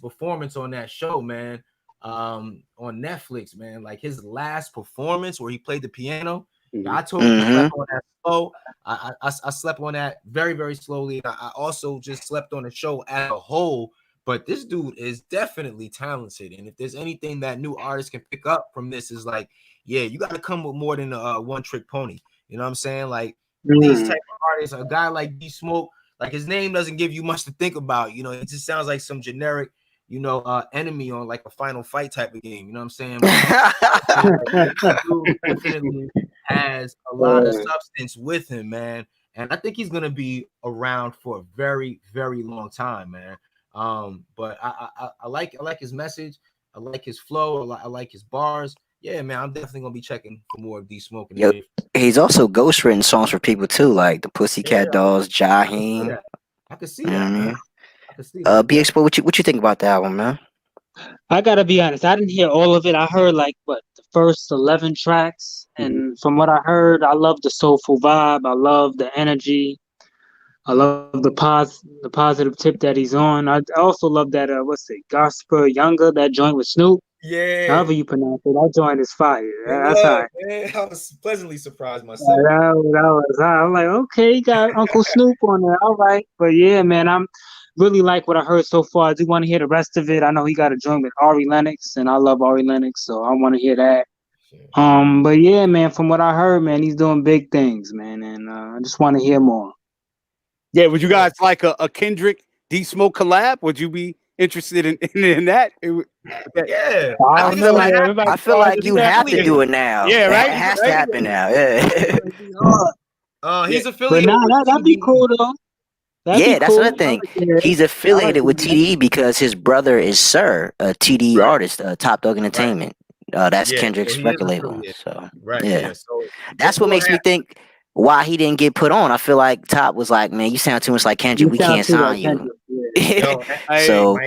performance on that show, man, on Netflix, man, like his last performance where he played the piano. Yeah, I totally slept on that slow. I slept on that very, very slowly. I also just slept on the show as a whole. But this dude is definitely talented. And if there's anything that new artists can pick up from this, is like, yeah, you got to come with more than a one trick pony. You know what I'm saying? Like, these type of artists, a guy like D Smoke, like his name doesn't give you much to think about. It just sounds like some generic, enemy on like a Final Fight type of game. You know what I'm saying? But dude definitely has a lot of substance with him, man. And I think he's gonna be around for a very, very long time, man. But I like his message. I like his flow. I like his bars. Yeah, man, I'm definitely gonna be checking for more of D Smoke. Yo, he's also ghostwritten songs for people too, like the Pussycat Dolls, Jaheim. I can see that, man. I can see that. BX, what you think about the album, man? I gotta be honest, I didn't hear all of it. I heard like the first 11 tracks, and from what I heard, I love the soulful vibe. I love the energy. I love the positive tip that he's on. I also love that Gospel Younger, that joint with Snoop. Yeah. However you pronounce it, that joint is fire. That's all right. Man, I was pleasantly surprised myself. That was I'm like, okay, you got Uncle Snoop on there. All right. But yeah, man, I'm really like what I heard so far. I do want to hear the rest of it. I know he got a joint with Ari Lennox, and I love Ari Lennox, so I want to hear that. Sure. But yeah, man, from what I heard, man, he's doing big things, man, and I just want to hear more. Yeah, would you guys like a Kendrick D Smoke collab? Would you be interested in that? Yeah, I feel like you have to do it now. Yeah, right. It has to happen now. Yeah. He's affiliated. But that'd be cool though. That's another thing. He's affiliated with TDE because his brother is Sir, a TDE artist, Top Dog Entertainment. That's Kendrick's record label. So So that's what makes me think why he didn't get put on. I feel like Top was like, man, you sound too much like Kendrick. We can't sign you. So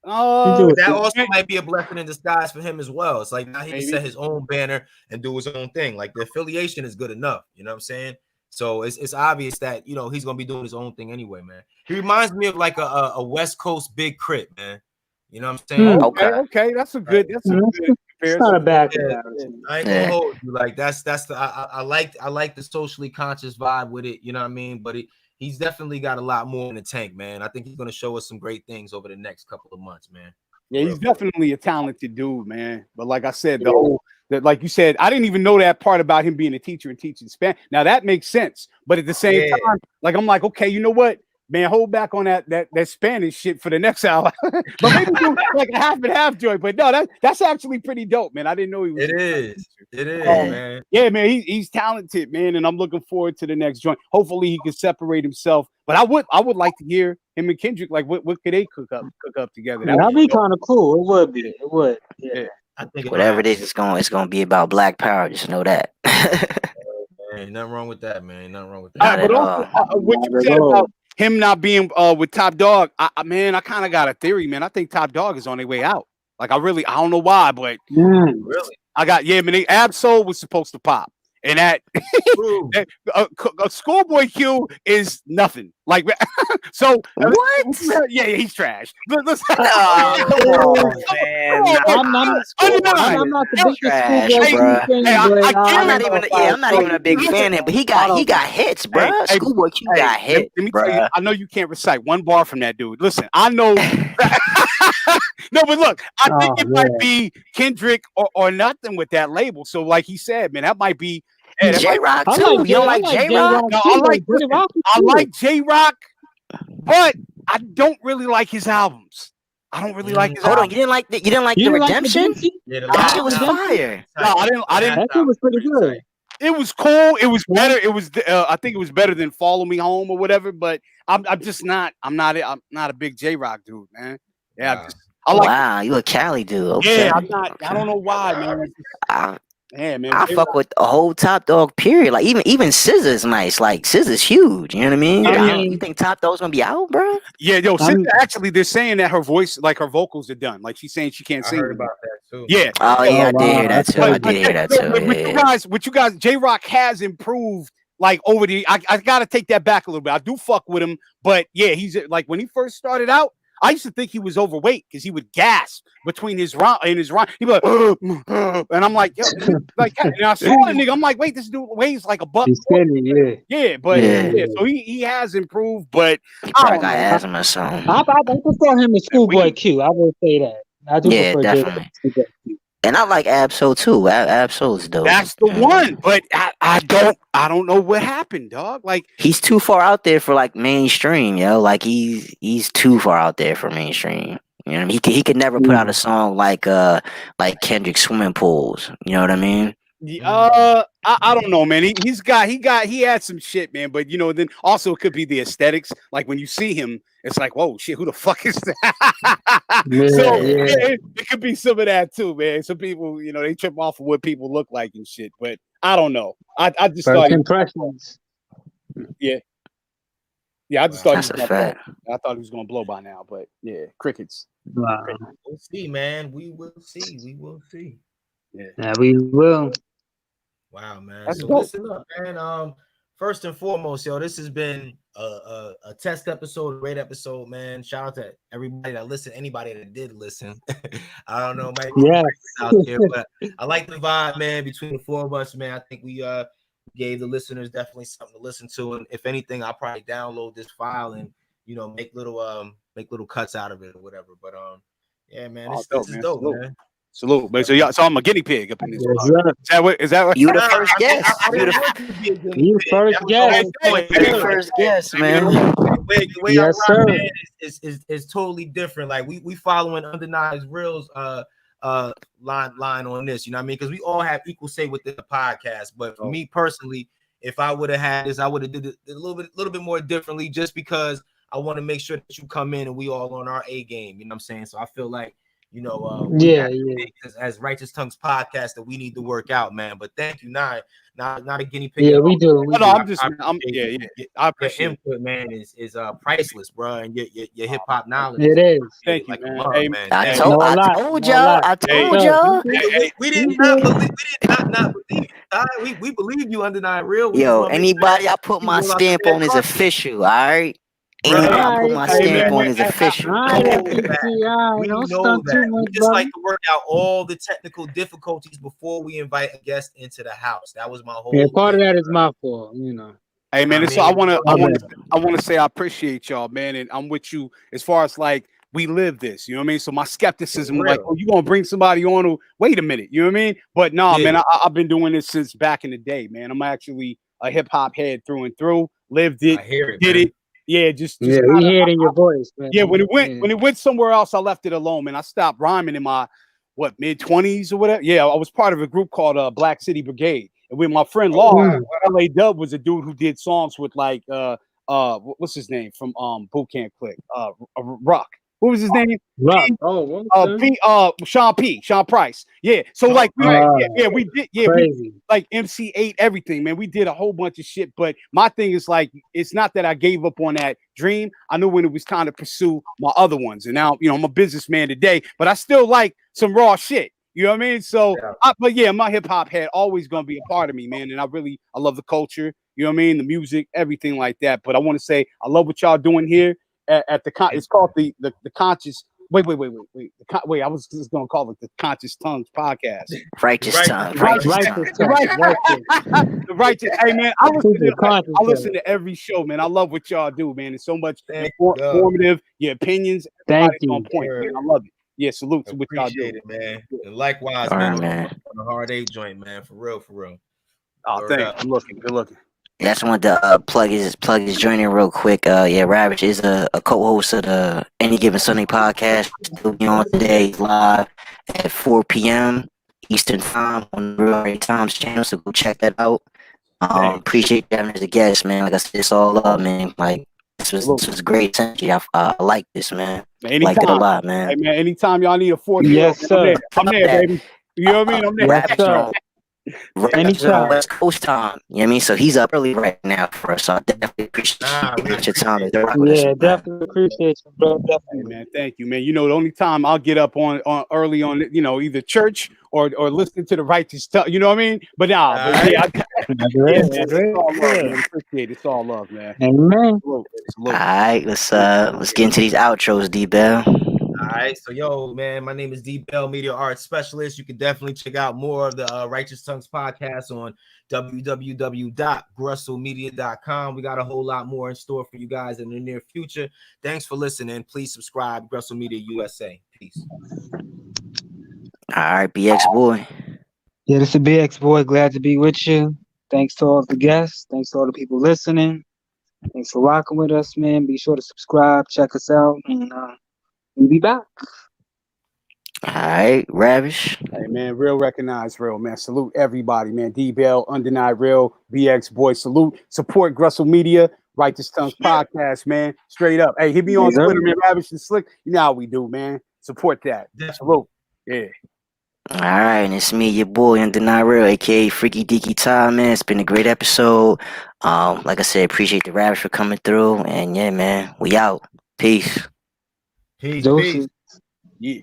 that also might be a blessing in disguise for him as well. It's like now he can set his own banner and do his own thing. Like the affiliation is good enough. You know what I'm saying? So it's obvious that he's gonna be doing his own thing anyway, man. He reminds me of like a West Coast Big Crit, man. You know what I'm saying? Okay, that's a good. That's a good. It's not a bad comparison. I ain't gonna hold you. Like that's the I like the socially conscious vibe with it. You know what I mean? But he's definitely got a lot more in the tank, man. I think he's gonna show us some great things over the next couple of months, man. Yeah, he's definitely a talented dude, man. But like I said, like you said, I didn't even know that part about him being a teacher and teaching Spanish. Now that makes sense, but at the same time, like I'm like, okay, you know what? man, hold back on that Spanish shit for the next hour. But maybe do like a half and half joint. But no, that's actually pretty dope, man. I didn't know he was. It is, man. Yeah, man, he's talented, man, and I'm looking forward to the next joint. Hopefully, he can separate himself. But I would like to hear him and Kendrick. Like, what could they cook up together? That'd be kind of cool. It would be. It would. Yeah. I think Whatever it is, it's gonna be about Black Power. Just know that. Ain't nothing wrong with that, man. Ain't nothing wrong with Not that. at Also, all. what you said about him not being with Top Dog, I kind of got a theory, man. I think Top Dog is on their way out. Like, I don't know why, but Really? man, Absol was supposed to pop. And that a Schoolboy Q is nothing. Like, so What? Yeah, he's trash. Listen, Oh, man. I'm not the biggest Trash, Schoolboy bruh. Q fan, Hey, but I'm not even a big fan of him, but he got hits, bro. Hey, Schoolboy Q got hits, let me tell you, bruh. I know you can't recite one bar from that dude. Listen, I know. No, but look, I think it might be Kendrick or nothing with that label. So, like he said, man, that might be J-Rock too. You don't like J-Rock? No, I like J-Rock, but I don't really like his albums. I don't really like his Hold on, albums. you didn't like the Redemption? Yeah, That shit was fire. No, I didn't. That shit was pretty good. It was cool. It was better. It was. I think it was better than Follow Me Home or whatever. But I'm just not. I'm not a big J-Rock dude, man. Yeah, Wow, you a Cali dude? Okay. Yeah, I'm not. I don't know why, man. Man, I fuck with the whole Top Dog period. Like even SZA's nice. Like SZA's huge. You know what I mean? You think Top Dog's gonna be out, bro? Yeah, yo, SZA, actually, they're saying that her voice, like her vocals, are done. Like she's saying she can't sing. I heard about that too. Yeah. Oh yeah, I did hear that too. I But did hear that too. With you guys, J-Rock has improved. Like over the, I gotta take that back a little bit. I do fuck with him, but yeah, he's like when he first started out. I used to think he was overweight because he would gasp between his rhyme. He'd be like, and I'm like, yo, like, and I saw the nigga. I'm like, wait, this dude weighs like a buck. He's skinny, yeah, but so he has improved, but He probably got asthma or something. I prefer him to Schoolboy Q. I will say that. I do prefer definitely. J-Rock. And I like Absol too. Absol's dope. That's the one. But I don't know what happened, dog. Like he's too far out there for like mainstream, yo. Like he's too far out there for mainstream. You know what I mean? He could never put out a song like Kendrick Swimming Pools. You know what I mean? I don't know, man. He had some shit, man. But then also it could be the aesthetics. Like when you see him, it's like, whoa, shit, who the fuck is that? It could be some of that too, man. Some people, they trip off of what people look like and shit. But I don't know. I just thought impressions. Yeah, I just thought that's a fact. I thought he was gonna blow by now, but yeah, crickets. Wow. We'll see, man. We will see. Yeah, we will. Wow, man. That's so dope. Listen up, man. First and foremost, yo, this has been a test episode, a great episode, man. Shout out to everybody that listened, anybody that did listen. I don't know, might out there, but I like the vibe, man, between the four of us, man. I think we gave the listeners definitely something to listen to, and if anything, I'll probably download this file and make little cuts out of it or whatever. But yeah, man, this is dope, man. Salute, man. So I'm a guinea pig up in this. Is that what? You the first guest. You first guest. You first guest, man. Yes, sir. Is totally different. Like we following Undeniable's Real's line on this. You know what I mean? Because we all have equal say within the podcast. But for me personally, if I would have had this, I would have did it a little bit more differently, just because I want to make sure that you come in and we all on our A game. You know what I'm saying? So I feel like, as Righteous Tongues podcast that we need to work out, man. But thank you, not a guinea pig. Yeah, we do. I appreciate input, man. Is priceless, bro, and your hip hop knowledge. It is. Thank you, man. I told y'all. We did not believe you. We believe you, Undeniable Real. Yo, anybody I put my stamp on is official. All right. Anybody I put my stamp on is official. We know that. We just like to work out all the technical difficulties before we invite a guest into the house. That was my whole. Yeah, part of that is my fault, Hey man, so I want to say I appreciate y'all, man, and I'm with you as far as like we live this, you know what I mean? So my skepticism, like, oh, you gonna bring somebody on who, wait a minute, you know what I mean? But no, man, I've been doing this since back in the day, man. I'm actually a hip hop head through and through. Lived it, did it. just Yeah, we hear it in your voice, man. yeah. When it went somewhere else, I left it alone, man. I stopped rhyming in my mid-20s or whatever. Yeah, I was part of a group called Black City Brigade, and with my friend Law, LA Dub was a dude who did songs with like what's his name from Boot Camp Click, Rock. What was his name? Rock. Oh, what Sean Price. Yeah. So like we did crazy. we like MC8 everything, man. We did a whole bunch of shit. But my thing is like it's not that I gave up on that dream. I knew when it was time to pursue my other ones. And now, I'm a businessman today, but I still like some raw shit. You know what I mean? So but yeah, my hip hop head always gonna be a part of me, man. And I love the culture, you know what I mean? The music, everything like that. But I want to say I love what y'all doing here. At the it's called the conscious. Wait. I was just gonna call it the Conscious Tongues podcast. Righteous Tongue. The righteous. Hey man, I listen to every show, man. I love what y'all do, man. It's so much informative. Your opinions, thank you. on point. Man. I love it. Yeah, salute to what y'all do, it, man. And likewise, all man, right, man. On the Hard 8 joint, man. For real. Oh, thanks. Good looking. Yeah, I just wanted to plug his joint in real quick. Ravage is a co-host of the Any Given Sunday podcast. Still be on today live at 4 p.m. Eastern Time on the Real Times channel. So go check that out. Appreciate you having as a guest, man. Like I said, it's all love, man. Like this was great synergy. I like this, man. Liked it a lot, man. Hey man, anytime y'all need a fourth, yes, sir. I'm there, baby. You know what I mean? I'm there. Yes, sir. Anytime. West Coast time. You know what I mean? So he's up early right now for us. So I definitely appreciate your time. Definitely appreciate you, bro. Definitely. Hey, man, thank you, man. The only time I'll get up on early on, either church or listening to the righteous stuff. You know what I mean? But nah, it's all love, man. Appreciate it. It's all love, man. Amen. All right, let's get into these outros, D.Bail. All right, so yo, man, my name is D.Bail, media arts specialist. You can definitely check out more of the Righteous Tongues podcast on www.grustlemedia.com. We got a whole lot more in store for you guys in the near future. Thanks for listening. Please subscribe, Grustle Media USA. Peace. All right, BX boy. Yeah, this is BX boy. Glad to be with you. Thanks to all the guests. Thanks to all the people listening. Thanks for rocking with us, man. Be sure to subscribe, check us out, and we'll be back. All right, Ravish. Hey man, real recognize real, man. Salute everybody, man. D.Bail, Undenied Real, BX Boy. Salute. Support Grustle Media, Righteous Tongues podcast, man. Straight up. Hey, hit me on Twitter, man. Ravish and Slick. You know how we do, man. Support that. Salute. Yeah. All right, and it's me, your boy, Undenied Real, aka Freaky Deaky Ty, man. It's been a great episode. Like I said, appreciate the Ravish for coming through, and yeah, man, we out. Peace. Peace. Yeah.